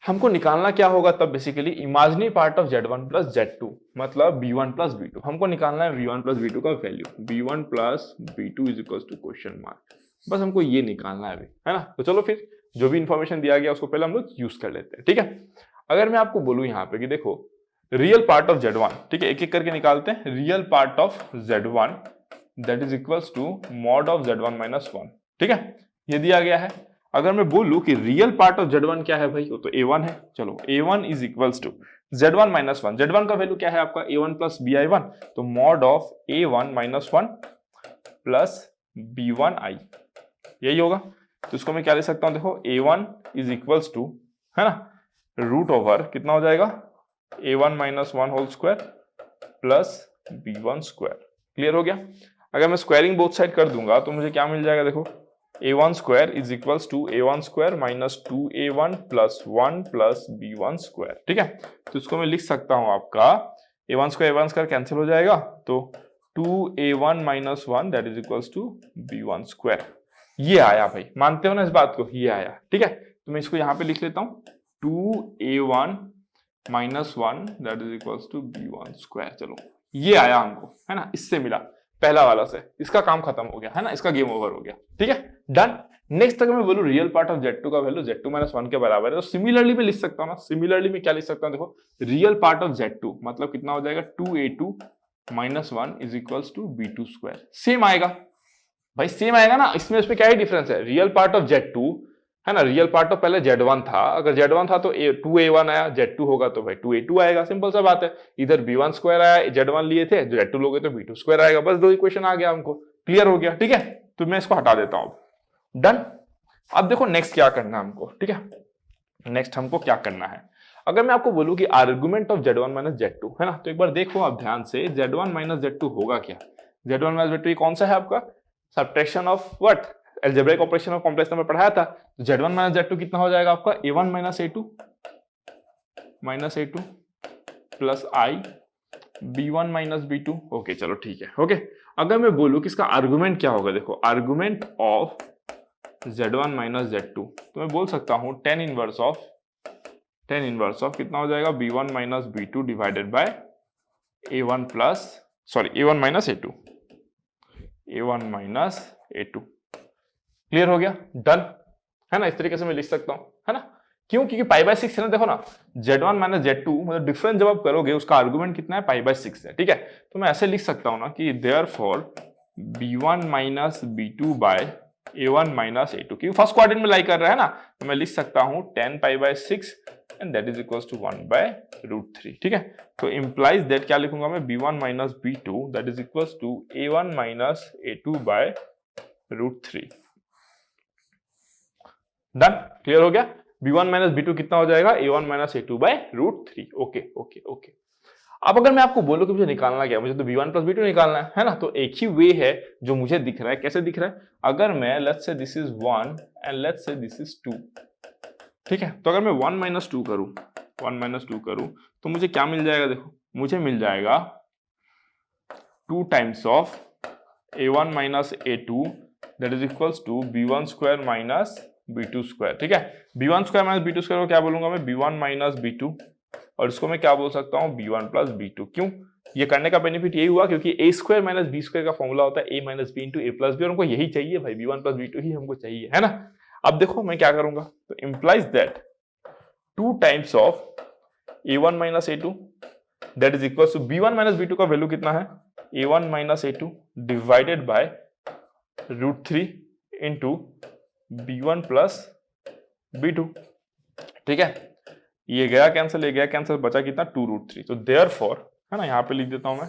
हमको निकालना क्या होगा तब, basically imaginary part of Z1 plus Z2, मतलब B1 प्लस B2। हमको निकालना है V1 प्लस B2 का वैल्यू, B1 plus B2 is equal to question mark, बस हमको ये निकालना है अभी, है ना। तो चलो फिर जो भी इंफॉर्मेशन दिया गया उसको पहले हम लोग यूज कर लेते हैं, ठीक है। अगर मैं आपको बोलूं यहाँ पे कि देखो रियल पार्ट ऑफ Z1, ठीक है, एक एक करके निकालते हैं। Real part of Z1 that is equals to mod of Z1 minus 1, ठीक है, ये दिया गया है। अगर मैं बोलूं कि रियल पार्ट ऑफ Z1 क्या है भाई, वो तो A1 है, चलो A1 is equals to Z1 minus 1, Z1 का वैल्यू क्या है आपका A1 प्लस BI1, तो mod of A1 minus 1 plus B1I, यही होगा। तो इसको मैं क्या ले सकता हूं, देखो A1 इज इक्वल्स टू, है ना, रूट ओवर कितना हो जाएगा A1 minus 1 whole square plus b1 square. Clear हो गया? अगर मैं स्क्वायरिंग बोथ साइड कर दूंगा तो मुझे क्या मिल जाएगा, देखो a1 square is equals to a1 square minus 2a1 plus 1 plus b1 square. ठीक है, तो इसको मैं लिख सकता हूं आपका a1 स्क्वायर कैंसिल हो जाएगा, तो 2a1 minus 1 that is equals to b1 square. ये आया भाई, मानते हो ना इस बात को, ये आया। ठीक है, तो मैं इसको यहां पे लिख लेता हूं 2a1 minus 1 that is equals to b1 square. चलो ये आया हमको, है ना, इससे मिला पहला वाला से, इसका काम खत्म हो गया, है ना, इसका गेम ओवर हो गया। ठीक है, डन। नेक्स्ट अगर मैं बोलूं रियल पार्ट ऑफ z2 का वैल्यू z2 माइनस 1 के बराबर है, तो सिमिलरली मैं लिख सकता हूं ना, सिमिलरली मैं क्या लिख सकता हूं, देखो रियल पार्ट ऑफ z2 मतलब कितना हो जाएगा 2a2 minus 1 is equals to b2 square. Same आएगा भाई, सेम आएगा ना, इसमें इसमें क्या ही डिफरेंस है, रियल पार्ट ऑफ z2 है ना, रियल पार्ट ऑफ पहले z1 था, अगर z1 था तो 2a1 आया, z2 होगा तो भाई 2a2 आएगा, सिंपल सा बात है। इधर b1 स्क्वायर आया, z1 लिए थे, z2 लोगे तो b2 स्क्वायर आएगा, बस दो इक्वेशन आ गया हमको, क्लियर हो गया। ठीक है, तो मैं इसको हटा देता हूं, डन। अब देखो नेक्स्ट क्या करना है हमको। ठीक है, नेक्स्ट हमको क्या करना है, अगर मैं आपको बोलूं कि argument of z1 minus z2, है ना, तो एक बार देखो आप ध्यान से, z1 माइनस z2 होगा क्या, z1 माइनस z2 कौन सा है आपका, subtraction of what, algebraic operation of complex number पढ़ाया था। तो z1 माइनस z2 कितना हो जाएगा आपका, a1 minus a2 plus i b1 minus b2। Okay चलो ठीक है, ओके। अगर मैं बोलूं कि इसका आर्गुमेंट क्या होगा, देखो argument of z1 minus z2, तो मैं बोल सकता हूं tan इनवर्स ऑफ कितना हो जाएगा, b1 minus b2 divided by a1 plus a1 minus a2। Clear हो गया, डन, है ना, इस तरीके से मैं लिख सकता हूं, है ना, क्यों, क्योंकि पाई बाय 6 है ना, देखो ना z1 माइनस z2 मतलब डिफरेंस जब आप करोगे उसका आर्गुमेंट कितना है, पाई बाय 6 है। ठीक है, तो मैं ऐसे लिख सकता हूं ना कि therefore b1 minus b2 bye a1 minus a2, क्योंकि फर्स्ट क्वाड्रेंट में लाई कर रहा है ना, तो मैं लिख सकता हूं 10 pi by 6 and that is equals to 1 by root 3। ठीक है, तो इंप्लाइज दैट क्या लिखूंगा मैं, b1 minus b2 that is equals to a1 minus a2 by root 3। Done, clear हो गया, b1 माइनस b2 कितना हो जाएगा, a1 minus a2 by root 3। Okay okay okay. अब अगर मैं आपको बोलूं कि मुझे निकालना क्या है, मुझे तो b1 प्लस b2 निकालना है ना, तो एक ही वे है जो मुझे दिख रहा है, कैसे दिख रहा है, अगर मैं let's say this is 1 and let's say this is 2। ठीक है, तो अगर मैं 1 माइनस 2 करूं तो मुझे क्या मिल जाएगा, देखो मुझे मिल जाएगा 2 times of a1 minus a2 that is equals to b1 square minus b2 square. ठीक है, b1 square minus b2 square को क्या बोलूंगा मैं, b1 माइनस b2, और इसको मैं क्या बोल सकता हूं, b1 प्लस b2। क्यों, ये करने का बेनिफिट यही हुआ क्योंकि a square minus b square का फॉर्मूला होता है a minus b into a plus b, और हमको यही चाहिए भाई, b1 प्लस b2 ही हमको चाहिए, है ना। अब देखो मैं क्या करूंगा, तो implies that 2 times of a1 minus a2 that is equal to b1 minus b2 का वैल्यू कितना है, a1 minus a2 divided by root 3 into b1 plus b2। ठीक है, ये गया कैंसिल, ये गया कैंसिल, बचा कितना 2 रूट 3। तो देयरफॉर, है ना, यहां पे लिख देता हूं मैं,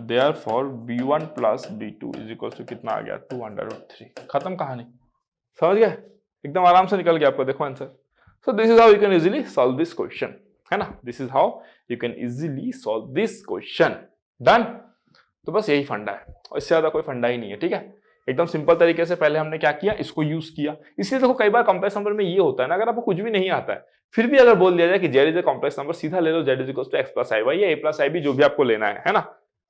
therefore b1 plus b2 is equal to कितना आ गया 2 अंडर रूट 3। खत्म कहानी, समझ गए, एकदम आराम से निकल गया आपको, देखो answer. So this is how you can easily solve this question, है ना, this is how you can easily solve this question. Done, तो बस यही फंडा है, और इससे ज्यादा कोई फंडा ही नहीं है। ठीक है, एकदम सिंपल तरीके से पहले हमने क्या किया, इसको यूज किया। इसलिए देखो कई बार कॉम्प्लेक्स नंबर में ये होता है ना, अगर आपको कुछ भी नहीं आता है फिर भी अगर बोल दिया जाए कि z is a complex number, सीधा ले लो z is equals to x plus i या a प्लस i जो भी आपको लेना है ना,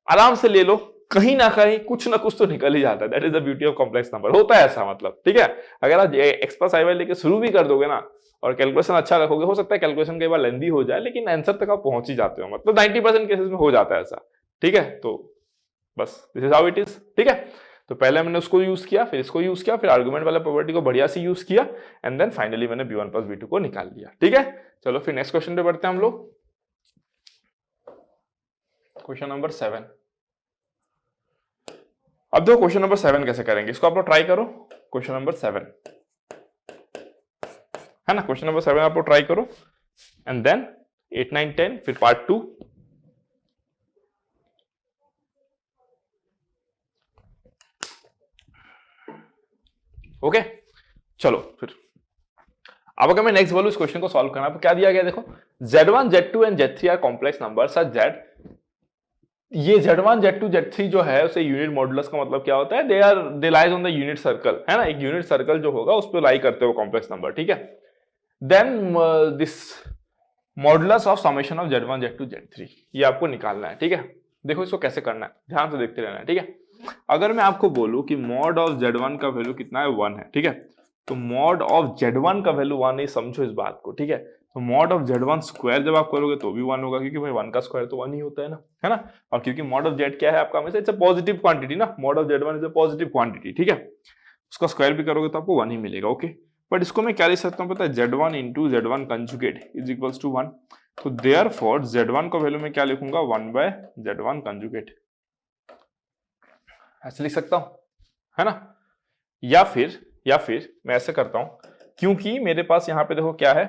आराम से ले लो, कहीं ना कहीं कुछ ना कुछ तो निकल ही जाता है। That is the beauty of complex number, होता है ऐसा, मतलब ठीक है। अगर आप x प्लस i लेके शुरू भी कर दोगे ना और कैलकुलेशन अच्छा रखोगे, हो सकता है कैलकुलेशन कई बार लेंदी हो जाए लेकिन आंसर तक आप पहुंच ही जाते हो, मतलब 90% केसेस में हो जाता है ऐसा। ठीक है, तो बस this is how it is. ठीक है, तो पहले मैंने उसको यूज किया, फिर इसको यूज किया, फिर आर्गुमेंट वाला प्रॉपर्टी को बढ़िया से यूज किया, एंड देन फाइनली मैंने b1 प्लस b2 को निकाल लिया। ठीक है, चलो फिर नेक्स्ट क्वेश्चन पे बढ़ते हैं हम लोग। Question number 7। अब देखो क्वेश्चन नंबर 7 कैसे करेंगे, इसको आप लोग ट्राई करो। क्वेश्चन नंबर 7 है ना, क्वेश्चन नंबर 7 आप लोग ट्राई करो, एंड देन 8 9 10 फिर पार्ट 2। ओके, चलो फिर अब अगर मैं नेक्स्ट बोलूं इस क्वेश्चन को सॉल्व करना, तो क्या दिया गया देखो, z1 z2 and z3 are complex number such that ये Z1 Z2 Z3 जो है उसे यूनिट मॉडुलस का मतलब क्या होता है, they lies on the unit circle, है ना, एक यूनिट सर्कल जो होगा उस पर लाई करते हो कॉम्प्लेक्स नंबर, ठीक है। Then this modulus of summation of Z1 Z2 Z3 ये आपको निकालना है, ठीक है। देखो इसको कैसे करना है, ध्यान से देखते रहना है, ठीक है। अगर मैं आपको बोलूं कि मॉड ऑफ Z1 का वैल्यू कितना है, 1 है, ठीक है, तो मॉड ऑफ Z1 का वैल्यू 1 है, समझो इस बात को, ठीक है। तो मॉड ऑफ Z1 स्क्वायर जब आप करोगे तो भी 1 होगा, क्योंकि भाई 1 का स्क्वायर तो 1 ही होता है ना। और क्योंकि मॉड ऑफ Z क्या है आपका, हमेशा इट्स अ पॉजिटिव क्वांटिटी ना, mod of Z1 is a positive quantity, ठीक है। उसका स्क्वायर भी करोगे तो आपको 1 ही मिलेगा, ओके। बट इसको मैं क्या लिख सकता हूँ पता है, Z1 into Z1 conjugate is equals to 1। तो देयरफॉर Z1 का वैल्यू मैं क्या लिखूंगा, 1 बाय Z1 कंजुगेट, ऐसे लिख सकता हूं, है ना। या फिर मैं ऐसे करता हूं, क्योंकि मेरे पास यहां पे देखो क्या है,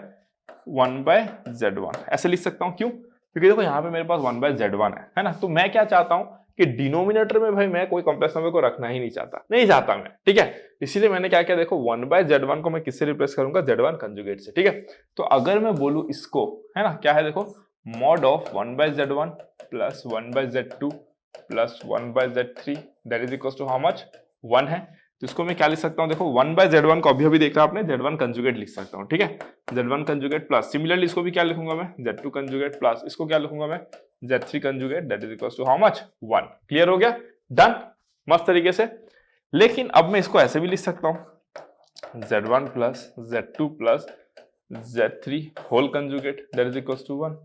1 बाय Z1, ऐसे लिख सकता हूं, क्यों, क्योंकि देखो यहां पे मेरे पास 1 बाय Z1 है ना। तो मैं क्या चाहता हूं कि डिनोमिनेटर में भाई मैं कोई कॉम्प्लेक्स नंबर को रखना ही नहीं चाहता मैं, ठीक है। इसीलिए मैंने क्या किया, देखो 1 बाय Z1 को मैं किससे रिप्लेस करूंगा, Z1 कंजुगेट से, ठीक है। तो अगर मैं बोलूं इसको, है ना, क्या है देखो, mod of 1 by Z1 plus 1 by Z2 plus 1 by Z3 that is equal to how much, 1 है। तो इसको मैं क्या लिख सकता हूं, देखो 1 बाय Z1 को अभी देखा आपने, Z1 कंजुगेट लिख सकता हूं, ठीक है। Z1 कंजुगेट प्लस सिमिलरली इसको भी क्या लिखूंगा मैं, Z2 कंजुगेट प्लस इसको क्या लिखूंगा मैं, Z3 conjugate that is equal to how much, 1। Clear हो गया, डन, मस्त तरीके से। लेकिन अब मैं इसको ऐसे भी लिख सकता हूं, Z1 plus Z2 plus Z3 whole conjugate that is equal to 1।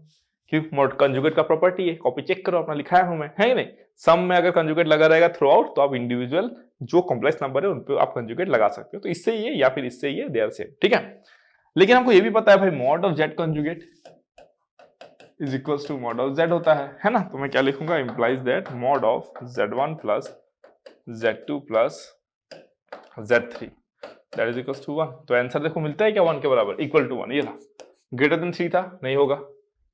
क्यों, मोड कंजुगेट का प्रॉपर्टी है, कॉपी चेक करो अपना, लिखा है मैं, है ही नहीं। सम में अगर कंजुगेट लगा रहेगा थ्रू आउट, तो आप इंडिविजुअल जो कॉम्प्लेक्स नंबर है उन पे आप कंजुगेट लगा सकते हो। तो इससे ये या फिर इससे ये, दे आर सेम, ठीक है। लेकिन हमको ये भी पता है भाई mod of Z conjugate is equals to mod of Z होता है ना। तो मैं क्या लिखूंगा, implies that mod of Z1 plus Z2 plus Z3 that is equals to 1। तो आंसर देखो मिलता है क्या, 1 के बराबर, इक्वल टू 1, ये था। ग्रेटर देन 3 था, नहीं होगा।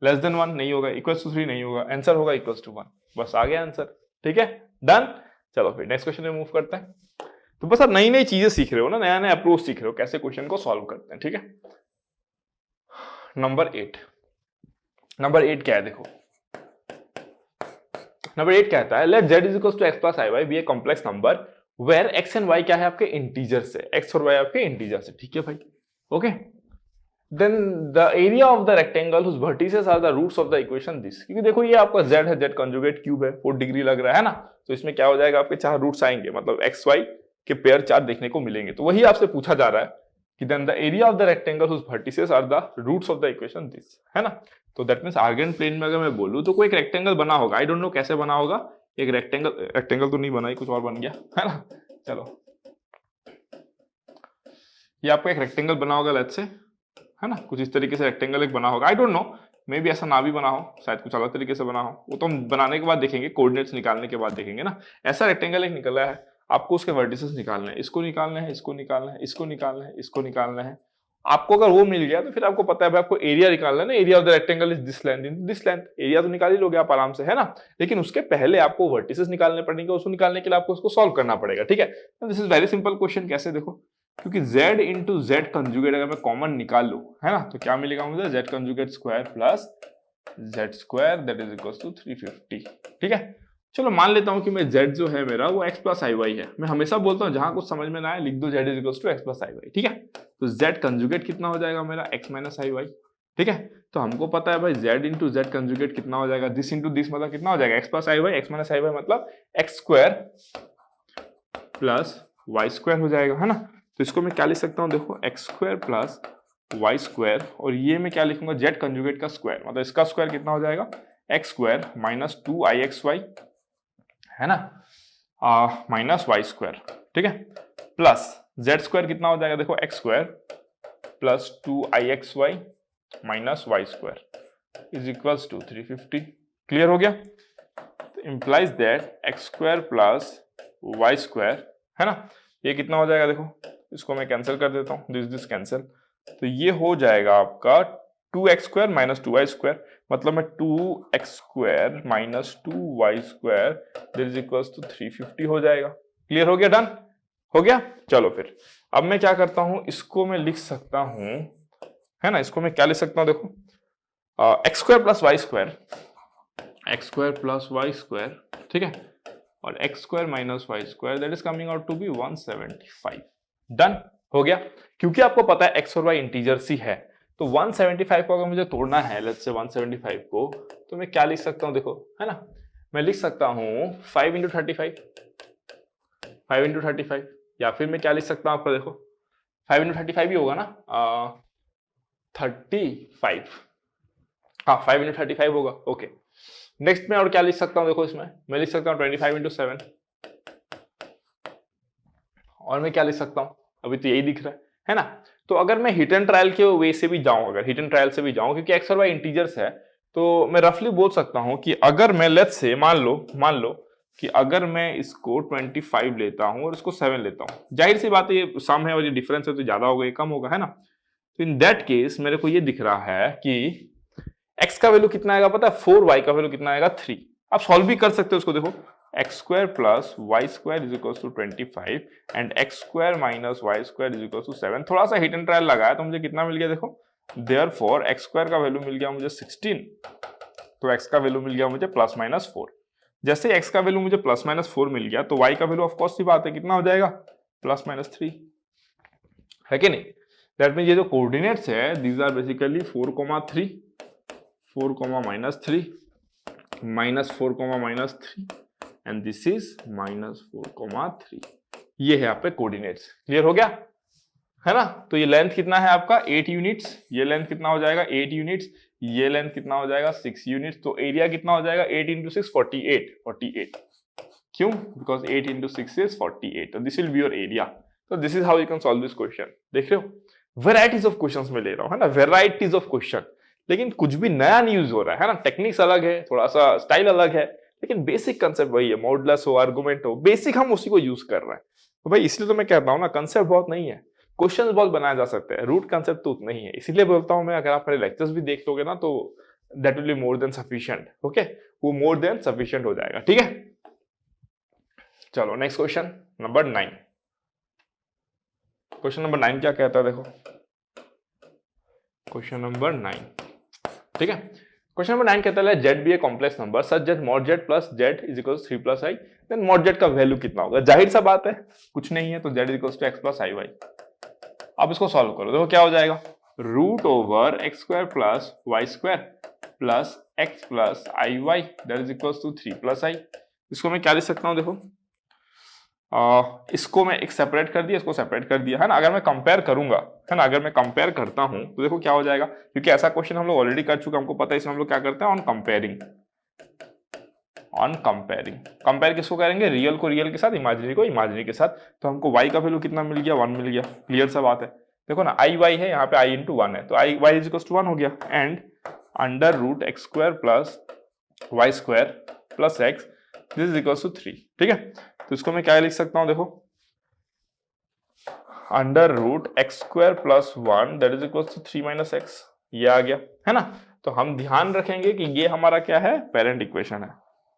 लेस देन 1 नहीं होगा, इक्वल्स टू 3 नहीं होगा, आंसर होगा इक्वल्स टू 1। बस आ गया आंसर, ठीक है, डन। चलो फिर नेक्स्ट क्वेश्चन में मूव करते हैं। तो बस आप नई नई चीजें सीख रहे हो ना, नया नया अप्रोच सीख रहे हो, कैसे क्वेश्चन को सॉल्व करते हैं, ठीक है। नंबर 8 क्या है देखो, नंबर 8 कहता है let z is equal to x plus i y be a complex number where x and y क्या है आपके इंटीजर से, x और y आपके इंटीजर से, ठीक है भाई, okay. Then the area of the rectangle whose vertices are the roots of the equation this, क्योंकि देखो ये आपका z है, z कंजुगेट क्यूब है, 4 डिग्री लग रहा है ना। तो इसमें क्या हो जाएगा, आपके 4 रूट्स आएंगे, मतलब x y के पेयर 4 देखने को मिलेंगे। तो वही आपसे पूछा जा रहा है कि then the area of the rectangle whose vertices are the roots of the equation this, है ना। तो दैट मींस आर्गेन प्लेन में अगर मैं बोलूं तो कोई एक रेक्टेंगल बना होगा, आई डोंट नो कैसे बना होगा, एक रेक्टेंगल तो नहीं बना, कुछ और बन गया, है ना। चलो ये आपका एक रेक्टेंगल बना होगा लेट्स से, है ना, कुछ इस तरीके से रेक्टेंगल एक बना होगा, I don't know, may be ऐसा ना भी बना हो, शायद कुछ अलग तरीके से बना हो, वो तो हम बनाने के बाद देखेंगे, कोऑर्डिनेट्स निकालने के बाद देखेंगे ना। ऐसा रेक्टेंगल एक निकला है, आपको उसके वर्टिसेस निकालने हैं, इसको निकालना है, इसको निकालना है, इसको निकालना है, इसको निकालना है। आपको अगर वो मिल गया तो फिर आपको पता है भाई आपको एरिया निकालना है ना, area of the rectangle is this length in this length, area तो निकाल ही लोगे आप आराम से, है ना। लेकिन उसके पहले आपको वर्टिसेस निकालने पड़ेंगे, उसको निकालने के लिए आपको उसको सॉल्व करना पड़ेगा, ठीक है। This is very simple question, कैसे देखो, क्योंकि z इंटू जेड कंजुगेट अगर मैं कॉमन निकाल लूं, है ना, तो क्या मिलेगा मुझे, z conjugate square plus z square that is equal to 350, ठीक है। चलो मान लेता हूं कि मैं z जो है मेरा वो x प्लस आई वाई है। मैं हमेशा बोलता हूं जहां कुछ समझ में ना आए लिख दो z is equal to x plus i y, ठीक है। तो z कंजुगेट कितना हो जाएगा मेरा, x माइनस आई वाई, ठीक है। तो हमको पता है भाई z इंटू जेड कंजुगेट कितना हो जाएगा, दिस इंटू दिस मतलब कितना हो जाएगा, x plus i Y, x minus i Y मतलब x square plus y square हो जाएगा, है ना। तो इसको मैं क्या लिख सकता हूं, देखो x square plus y square, और ये मैं क्या लिखूंगा, z कंजुगेट का स्क्वायर, मतलब इसका स्क्वायर कितना हो जाएगा, x स्क्वायर माइनस 2ixy, है ना, माइनस वाई स्क्वायर, ठीक है, प्लस z स्क्वायर कितना हो जाएगा, देखो x square plus 2ixy minus y square is equals to 350। Clear हो गया, implies that x square plus y square, है ना, ये कितना हो जाएगा, देखो इसको मैं कैंसिल कर देता हूं, दिस कैंसिल, तो ये हो जाएगा आपका 2x square minus 2y square, मतलब मैं 2x square minus 2y square that is equals to 350 हो जाएगा। क्लियर हो गया, डन हो गया। चलो फिर अब मैं क्या करता हूं, इसको मैं लिख सकता हूं, है ना, इसको मैं क्या लिख सकता हूं, देखो x square plus y square, x square plus y square, ठीक है, और x square minus y square that is coming out to be 175। Done हो गया। क्योंकि आपको पता है एक्स और वाई इंटीजर्स ही है, तो 175 को अगर मुझे तोड़ना है, लेट्स से 175 को, तो मैं क्या लिख सकता हूं, देखो, है ना, मैं लिख सकता हूं 5 इंटू 35, 5 इंटू 35, या फिर मैं क्या लिख सकता हूं आपका, देखो 5 इंटू 35 ही होगा ना, 35, हाँ 5 इंटू 35 होगा, ओके। नेक्स्ट में और क्या लिख सकता हूं, देखो इसमें मैं लिख सकता हूं 25 इंटू 7, और मैं क्या लिख सकता हूं, अभी तो यही दिख रहा है ना। तो अगर मैं हिट एंड ट्रायल के वे से भी जाऊं, अगर हिट एंड ट्रायल से भी जाऊं, क्योंकि एक्स और वाई इंटीजर्स है, तो मैं रफली बोल सकता हूं कि अगर मैं लेट्स से मान लो कि अगर मैं इसको 25 लेता हूं और इसको 7 लेता हूं, जाहिर सी बात है ये सम है और ये डिफरेंस है, तो ज्यादा होगा ये कम होगा, है ना। तो इन दैट केस मेरे को ये दिख रहा है कि x का वैल्यू कितना आएगा पता है, 4, y का वैल्यू कितना आएगा 3। आप सॉल्व भी कर सकते हो उसको, देखो x square plus y square is equal to 25 and x square minus y square is equal to 7। थोड़ा सा हिट एंड ट्रायल लगाया तो मुझे कितना मिल गया, देखो देयरफॉर एक्स स्क्वायर का वैल्यू मिल गया मुझे 16, तो एक्स का वैल्यू मिल गया मुझे प्लस माइनस 4। जैसे एक्स का वैल्यू मुझे प्लस माइनस 4 मिल गया, तो वाई का वैल्यू ऑफकोर्स सी बात है कितना हो जाएगा, प्लस माइनस 3, है कि नहीं। दैट मीन ये जो कोऑर्डिनेट्स है these are basically 4,3, 4, minus 3, minus 4, minus 3 and this is minus 4,3। ये है आपके कोऑर्डिनेट्स। क्लियर हो गया, है ना। तो ये लेंथ कितना है आपका 8 यूनिट्स, ये लेंथ कितना हो जाएगा 8 यूनिट्स, ये लेंथ कितना हो जाएगा 6 यूनिट्स, तो एरिया कितना हो जाएगा 8 इंटू 6 48। क्यों, बिकॉज 8 इंटू 6 इज 48, तो this will be your area. तो this is how you can solve this question. देख रहे हो, वेराइटीज ऑफ क्वेश्चंस में ले रहा हूं, है ना, वेराइटीज ऑफ क्वेश्चन, लेकिन कुछ भी नया नहीं यूज हो रहा है ना, टेक्निक्स अलग है, थोड़ा सा स्टाइल अलग है, लेकिन बेसिक कंसेप्ट वही है, मॉडुलस हो, आर्गुमेंट हो, बेसिक हम उसी को यूज कर रहे हैं। तो भाई इसलिए तो मैं कहता हूं ना, कंसेप्ट बहुत नहीं है, क्वेश्चंस बहुत बनाए जा सकते हैं, रूट कंसेप्ट तो उतना ही है। इसीलिए बोलता हूं मैं, अगर आप मेरे लेक्चर्स भी देख लोगे ना, तो that will be more than sufficient, okay, वो मोर देन सफिशिएंट हो जाएगा, ठीक है। चलो next question number 9। Question number 9 क्या कहता है, देखो क्वेश्चन नंबर 9, ठीक है। क्वेश्चन नंबर 9 कहता है z be a complex number such that mod z plus z is equal to 3 plus i, then mod z का वैल्यू कितना होगा। जाहिर सा बात है कुछ नहीं है, तो z is equal to x plus i y. अब इसको सॉल्व करो, देखो क्या हो जाएगा, root over x square plus y square plus x plus i y that is equal to 3 plus i. इसको मैं क्या लिख सकता हूं, देखो इसको मैं एक सेपरेट कर दिया, इसको सेपरेट कर दिया, है ना। अगर मैं कंपेयर करूंगा, है ना, अगर मैं कंपेयर करता हूं तो देखो क्या हो जाएगा, क्योंकि ऐसा क्वेश्चन हम लोग ऑलरेडी कर चुके हैं, हमको पता है, इसमें हम लोग क्या करते हैं, ऑन कंपेयरिंग। कंपेयर किसको करेंगे, रियल को रियल के साथ, इमेजिनरी को इमेजिनरी के साथ। तो हमको y का वैल्यू कितना मिल गया, 1 मिल गया। क्लियर सा बात है, देखो ना आई वाई है, यहाँ पे i इंटू 1 है, तो i y is equal to 1 हो गया, and under root x square plus y square plus x this is equal to 3, ठीक है। तो इसको मैं क्या लिख सकता हूं, देखो under root x square plus 1 that is equal to 3 minus x, ये आ गया, है ना। तो हम ध्यान रखेंगे कि ये हमारा क्या है, पेरेंट इक्वेशन है,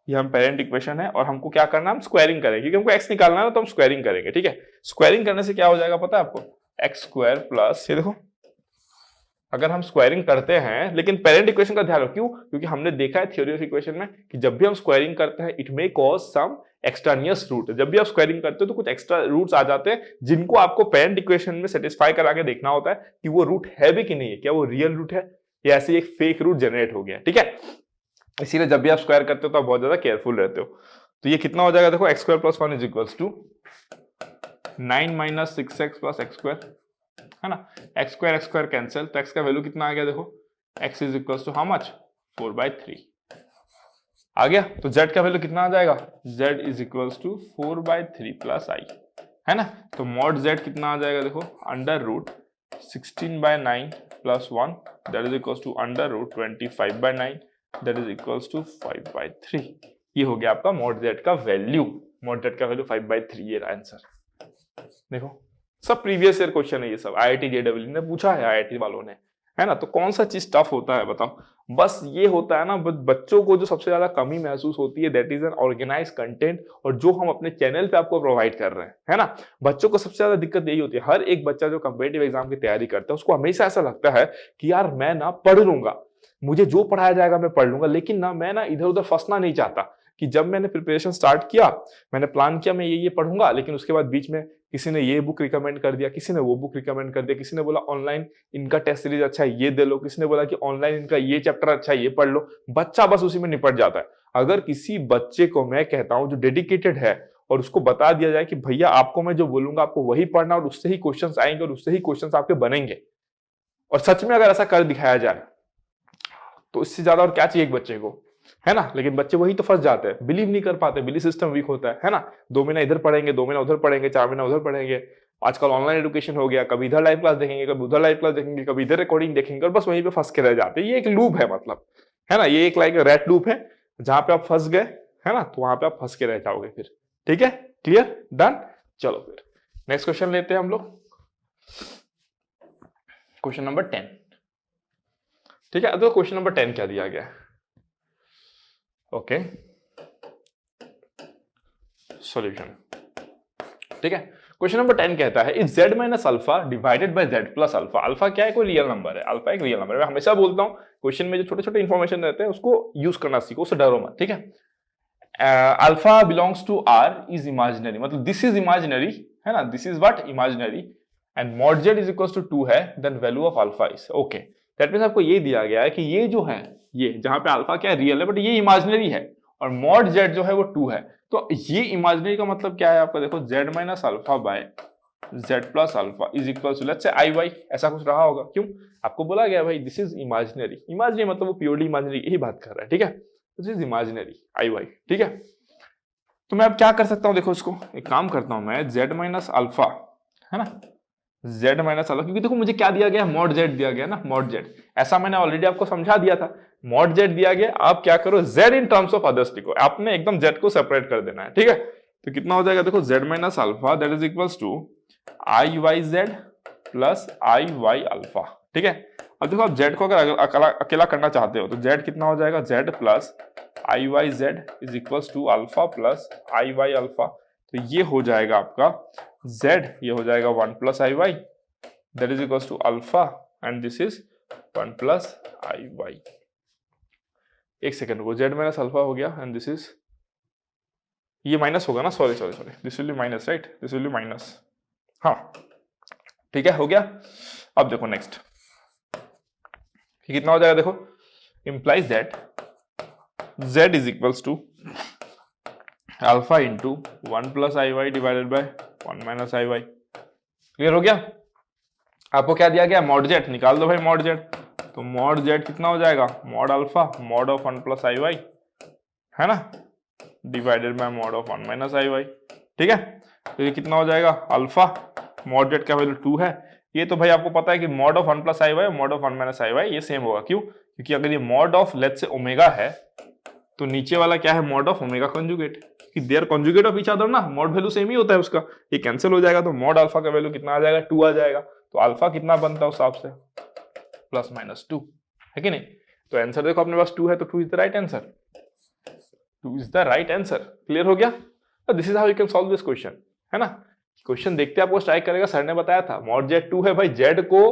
ये हम पेरेंट इक्वेशन है, और हमको क्या करना है, हम स्क्वायरिंग करेंगे, क्योंकि हमको एक्स निकालना है ना, तो हम स्क्वायरिंग करेंगे, ठीक है। स्क्वायरिंग करने से क्या हो जाएगा पता है आपको, एक्स स्क्वायर प्लस, ये देखो अगर हम स्क्वायरिंग करते हैं, लेकिन पेरेंट इक्वेशन का ध्यान रखो, क्यों, क्योंकि हमने देखा है थ्योरी ऑफ इक्वेशन में कि जब भी हम स्क्वायरिंग करते हैं it may cause some extraneous root. जब भी आप स्क्वायरिंग करते हो तो कुछ एक्स्ट्रा रूट्स आ जाते हैं, जिनको आपको पेरेंट इक्वेशन में सेटिस्फाई करा के देखना होता है कि वो रूट है भी कि नहीं है, क्या वो रियल रूट है या ऐसे एक फेक रूट जनरेट हो गया, ठीक है। इसीलिए जब भी आप स्क्वायर करते हो तो आप बहुत ज्यादा केयरफुल रहते हो। तो ये कितना हो जाएगा, देखो x square plus 1 is equals to 9 minus 6x plus x square, है ना। एक्स स्क्वायर कैंसिल, तो एक्स का वैल्यू कितना आ गया, देखो x is equals to how much 4/3 आ गया। तो z का वैल्यू कितना आ जाएगा, z is equals to 4/3 plus i, है ना। तो मॉड z कितना आ जाएगा, देखो under root 16/9 plus 1 that is equals to under root 25/9 that is equals to 5/3। ये हो गया आपका मॉड z का वैल्यू, मॉड z का वैल्यू 5/3, ये आंसर। देखो सब प्रीवियस ईयर क्वेश्चन है, ये सब IIT JEE ने पूछा है, IIT वालों ने, है ना। तो कौन सा चीज टफ होता है बताओ, बस ये होता है ना, बच्चों को जो सबसे ज्यादा कमी महसूस होती है that is an organise content, और जो हम अपने चैनल पे आपको प्रोवाइड कर रहे हैं, है ना। बच्चों को सबसे ज्यादा दिक्कत यही होती है, हर एक बच्चा जो कॉम्पिटिटिव एग्जाम की तैयारी करता है उसको हमेशा ऐसा लगता है कि यार मैं ना पढ़ लूंगा, मुझे जो पढ़ाया जाएगा मैं पढ़ लूंगा, लेकिन ना मैं ना इधर उधर फंसना नहीं चाहता कि जब मैंने प्रिपरेशन स्टार्ट किया, मैंने प्लान किया मैं ये पढ़ूंगा, लेकिन उसके बाद बीच में किसी ने ये बुक रिकमेंड कर दिया, किसी ने वो बुक रिकमेंड कर दिया, किसी ने बोला ऑनलाइन इनका टेस्ट सीरीज अच्छा है ये दे लो, किसी ने बोला कि ऑनलाइन इनका ये चैप्टर अच्छा है ये पढ़ लो, बच्चा बस उसी में निपट जाता है। अगर किसी बच्चे को मैं कहता हूं जो डेडिकेटेड है और उसको बता दिया जाए कि भैया आपको मैं जो बोलूंगा आपको वही पढ़ना और उससे ही क्वेश्चंस आएंगे और उससे ही क्वेश्चंस आपके बनेंगे, और सच में अगर ऐसा कर दिखाया जाए तो इससे ज्यादा और क्या चाहिए एक बच्चे को, है ना। लेकिन बच्चे वही तो फंस जाते हैं, बिलीव नहीं कर पाते, बिलीव सिस्टम वीक होता है ना। 2 महीना इधर पढ़ेंगे, 2 महीना उधर पढ़ेंगे, 4 महीना उधर पढ़ेंगे। आजकल ऑनलाइन एजुकेशन हो गया, कभी इधर लाइव क्लास देखेंगे, कभी उधर लाइव क्लास देखेंगे, कभी इधर रिकॉर्डिंग देखेंगे, और बस वहीं पे फंस के रह जाते हैं। ये एक लूप है मतलब, है ना, ये एक लाइक रेड लूप है, जहां पे आप फंस गए, है ना, तो वहां पे आप फंस के रह जाओगे फिर। ठीक है, क्लियर, डन। चलो फिर नेक्स्ट क्वेश्चन लेते हैं हम लोग, क्वेश्चन नंबर 10। ठीक है, तो क्वेश्चन नंबर 10 क्या दिया गया है? Okay, solution. ठीक है, क्वेश्चन नंबर 10 कहता है if z minus alpha divided by z plus alpha, alpha क्या है, कोई रियल नंबर है, अल्फा एक रियल नंबर है। मैं हमेशा बोलता हूं क्वेश्चन में जो छोटे छोटे इंफॉर्मेशन रहते हैं उसको यूज करना सीखो, उससे डरो मत। ठीक है, alpha belongs to R is imaginary, मतलब दिस इज इमेजिनरी, है ना, this is what imaginary, and mod z is equals to 2 है, then value of alpha is okay. That means आपको ये दिया गया है कि ये जो है, ये जहां पे अल्फा क्या है रियल है बट ये इमेजिनरी है, और मॉड z जो है वो 2 है, तो ये इमेजिनरी का मतलब क्या है आपका, देखो z minus alpha by z plus alpha is equal to let's say i y, ऐसा कुछ रहा होगा। क्यों, आपको बोला गया भाई दिस इज इमेजिनरी, इमेजिनरी मतलब वो प्योरली इमेजिनरी यही बात कर रहा है। ठीक है, this is imaginary i y. ठीक है, तो मैं अब क्या कर सकता हूं, देखो इसको एक काम करता हूं मैं, z माइनस अल्फा, है ना, z माइनस अल्फा, क्योंकि देखो मुझे क्या दिया गया, मॉड z दिया गया ना, मॉड z, ऐसा मैंने ऑलरेडी आपको समझा दिया था, मॉड z दिया गया। आप क्या करो, z in terms of others लिखो, आपने एकदम z को सेपरेट कर देना है। ठीक है, तो कितना हो जाएगा, देखो z minus alpha that is equals to i y z plus i y alpha. ठीक है, अब देखो आप z को अगर अकेला करना चाहते हो तो z कितना हो जाएगा, z plus i y z is equals to alpha plus i y alpha, तो ये हो जाएगा आपका z, ये हो जाएगा 1 plus i y that is equals to alpha, and this is 1 plus i y. एक सेकेंड, वो z माइनस अल्फा हो गया, एंड दिस इज, ये माइनस होगा ना, sorry sorry sorry, this will be minus, right, this will be minus, हाँ ठीक है, हो गया। अब देखो नेक्स्ट कितना हो जाएगा, देखो implies that z is equals to alpha into 1 plus i y divided by 1 minus i y. Clear हो गया, आपको क्या दिया गया, मॉड z, निकाल दो भाई मॉड z, तो मॉड z कितना हो जाएगा, mod alpha mod of 1 plus i y, है ना, divided by mod of 1 minus i y. ठीक है, तो ये कितना हो जाएगा, अल्फा मॉड z का वैल्यू 2 है, ये तो भाई आपको पता है कि mod of 1 plus i y mod of 1 minus i y ये सेम होगा। क्यों, क्योंकि अगर ये mod of let's say omega है तो नीचे वाला क्या है, मॉड ऑफ ओमेगा कंजुगेट, कि they're conjugate of each other ना, मॉड वैल्यू सेम ही होता है उसका, ये कैंसिल हो जाएगा, तो मॉड अल्फा का वैल्यू कितना आ जाएगा, 2 आ जाएगा, तो अल्फा कितना बनता है उस हिसाब से, प्लस माइनस 2, है कि नहीं। तो आंसर देखो अपने पास 2 है, तो 2 is the right answer, 2 is the right answer. Clear हो गया, this is how you can solve this question, है ना। क्वेश्चन देखते आपको स्ट्राइक करेगा, सर ने बताया था मॉड z 2 है भाई, z को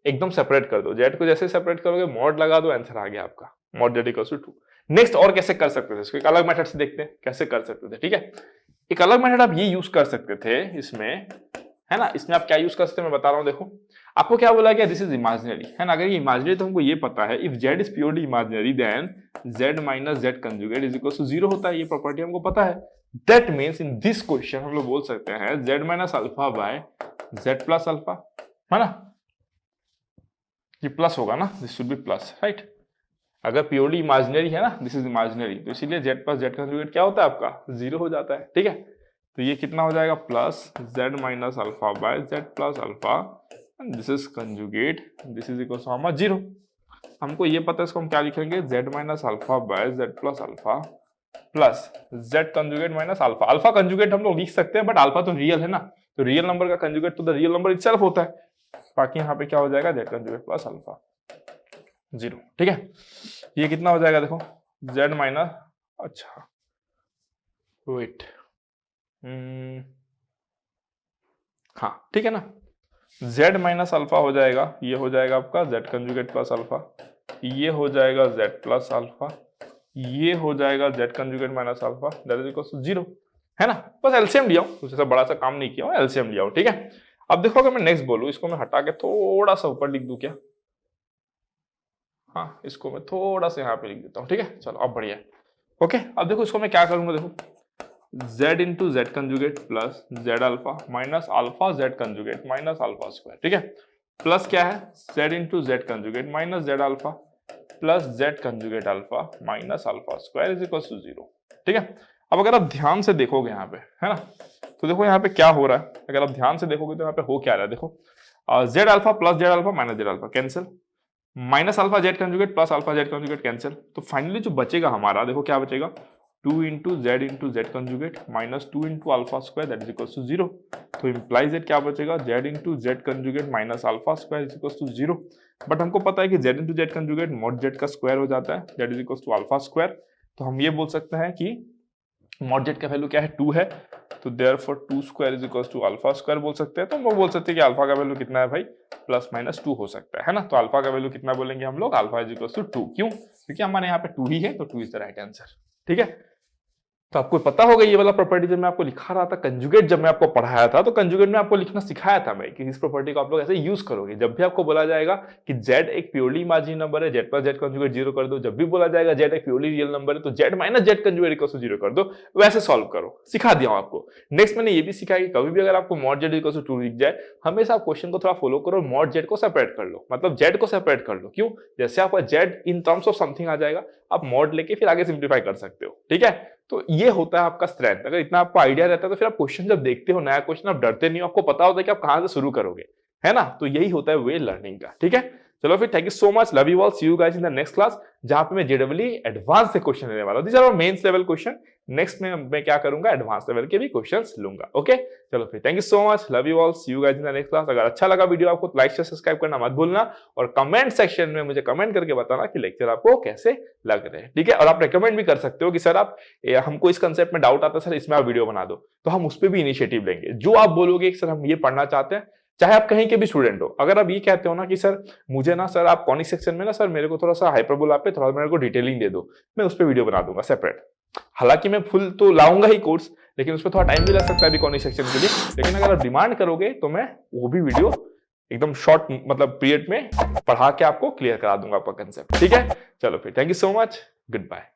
एकदम सेपरेट कर दो, z को जैसे सेपरेट करोगे मॉड लगा दो, आंसर आ गया आपका, mod z equals to 2। Next और कैसे कर सकते थे इसको, एक अलग मेथड से देखते हैं कैसे कर सकते थे। ठीक है, एक अलग मेथड आप ये यूज कर सकते थे इसमें, है ना, इसमें आप क्या यूज कर सकते हैं मैं बता रहा हूं। देखो आपको क्या बोला गया, दिस इज इमेजिनरी, है ना, अगर ये इमेजिनरी तो हमको ये पता है if z is purely imaginary then z minus z conjugate is equal to 0 होता है, ये प्रॉपर्टी हमको पता है। That means in this question हम लोग बोल सकते हैं z minus alpha by z plus alpha, है ना, ये प्लस होगा ना, this should be plus, right. अगर प्योरली इमेजिनरी है ना, दिस इज इमेजिनरी, तो इसीलिए z प्लस z कंजुगेट क्या होता है आपका, 0 हो जाता है। ठीक है, तो ये कितना हो जाएगा, plus z minus alpha by z plus alpha, this is conjugate, this is equal to हमारा 0। हमको ये पता है, इसको हम क्या लिखेंगे, z minus alpha by z plus alpha plus z conjugate minus alpha. Alpha conjugate हम लोग लिख सकते हैं, बट अल्फा तो रियल है ना, तो रियल नंबर का कंजुगेट तो द रियल नंबर इटसेल्फ होता है, बाकी यहाँ पे क्या हो जाएगा, z कंजुगेट प्लस अल्फा 0। ठीक है, ये कितना हो जाएगा, देखो z माइनस, अच्छा वेट, हाँ ठीक है ना, z माइनस अल्फा हो जाएगा, ये हो जाएगा आपका z कंजुगेट प्लस अल्फा, ये हो जाएगा z प्लस अल्फा, ये हो जाएगा z conjugate minus alpha, that is equal to 0, है ना। बस एलसीएम लिया हूं, कुछ ऐसा बड़ा सा काम नहीं किया हूं, एलसीएम लिया हूं, ठीक है। अब देखो अगर मैं नेक्स्ट बोलूं, इसको मैं हटा के थोड़ा सा ऊपर लिख दूं क्या, हाँ इसको मैं थोड़ा सा यहाँ पे लिख देता हूँ, ठीक है। चलो अब बढ़िया, ओके। अब देखो इसको मैं क्या करूंगा, देखो z into z conjugate plus z alpha minus alpha z conjugate minus alpha square, ठीक है। प्लस क्या है, z into z conjugate minus z alpha plus z conjugate alpha minus alpha square is equal to 0, ठीक है। अब अगर आप ध्यान से देखोगे यहाँ पे, है ना, तो देखो यहाँ पे क्या हो रहा है, अगर आप ध्यान से देखोगे तो यहाँ पे हो क्या रहा है, देखो z alpha plus z alpha minus z alpha cancel, minus alpha z conjugate plus alpha z conjugate cancel, तो फाइनली जो बचेगा हमारा, देखो क्या बचेगा, 2 into z conjugate minus 2 into alpha square that is equal to 0, तो इंप्लाइज इट क्या बचेगा, z into z conjugate minus alpha square is equal to 0, but हमको पता है कि z into z conjugate mod z का स्क्वायर हो जाता है that is equal to alpha square, तो हम ये बोल सकते हैं कि मॉड जेड का वैल्यू क्या है, 2 है, तो therefore 2 square is equal to alpha square बोल सकते हैं। तो हम वो बोल सकते हैं कि अल्फा का वैल्यू कितना है भाई, प्लस माइनस 2 हो सकता है ना। तो अल्फा का वैल्यू कितना बोलेंगे हम लोग, अल्फा इज इक्वल टू 2, क्यों, क्योंकि हमारे यहाँ पे 2 ही है, तो 2 इज द राइट आंसर, ठीक है। तो आपको पता होगा ये वाला प्रॉपर्टी जब मैं आपको लिखा रहा था कंजुगेट, जब मैं आपको पढ़ाया था तो कंजुगेट में आपको लिखना सिखाया था मैं कि इस प्रॉपर्टी को आप लोग ऐसे यूज करोगे। जब भी आपको बोला जाएगा कि z एक प्योरली इमेजिनरी नंबर है, z प्लस z कंजुगेट 0 कर दो, जब भी बोला जाएगा z एक प्योरली रियल नंबर है तो z minus z conjugate equal to 0 कर दो, वैसे सॉल्व करो, सिखा दिया हूं आपको। नेक्स्ट मैंने ये भी सिखाया कि कभी भी अगर आपको मॉड z इक्वल टू 2 दिख जाए, हमेशा आप क्वेश्चन को थोड़ा फॉलो करो और मॉड z को सेपरेट कर लो, मतलब z को सेपरेट कर लो, क्यों, जैसे आपका z in terms of something आ जाएगा, आप मॉड लेके फिर आगे सिंप्लीफाई कर सकते हो, ठीक है। तो ये होता है आपका स्ट्रेंथ, अगर इतना आपको आइडिया रहता है तो फिर आप क्वेश्चन जब देखते हो, नया क्वेश्चन, आप डरते नहीं हो, आपको पता होता है कि आप कहां से शुरू करोगे, है ना। तो यही होता है वे लर्निंग का, ठीक है। चलो फिर, thank you so much, love you all, see you guys in the next class, जहां पे मैं जेडब्ल्यू एडवांस से क्वेश्चन लेने वाला हूं। These are mains level question, next में मैं क्या करूंगा, एडवांस लेवल के भी क्वेश्चंस लूंगा, ओके। चलो फिर, thank you so much, love you all, see you guys in the next class. अगर अच्छा लगा वीडियो आपको, लाइक शेयर सब्सक्राइब करना मत भूलना, और कमेंट सेक्शन में मुझे कमेंट करके बताना कि लेक्चर आपको कैसे लग रहे हैं, ठीक है। और आप रेकमेंड भी कर सकते हो कि सर आप, हमको इस कंसेप्ट में डाउट आता है सर, इसमें आप वीडियो बना दो, तो हम उस पर भी इनिशिएटिव लेंगे। जो आप बोलोगे सर हम ये पढ़ना चाहते हैं, चाहे आप कहीं के भी स्टूडेंट हो, अगर आप ये कहते हो ना कि सर मुझे ना सर आप कॉनिक सेक्शन में ना सर मेरे को थोड़ा सा हाइपरबोला पे थोड़ा मेरे को डिटेलिंग दे दो, मैं उस पर वीडियो बना दूंगा सेपरेट। हालांकि मैं फुल तो लाऊंगा ही कोर्स, लेकिन उसमें थोड़ा टाइम भी लग सकता है अभी कॉनिक सेक्शन के लिए, लेकिन अगर आप डिमांड करोगे तो मैं वो भी वीडियो एकदम शॉर्ट मतलब पीरियड में पढ़ा के आपको क्लियर करा दूंगा आपका कंसेप्ट, ठीक है। चलो फिर, thank you so much, good bye.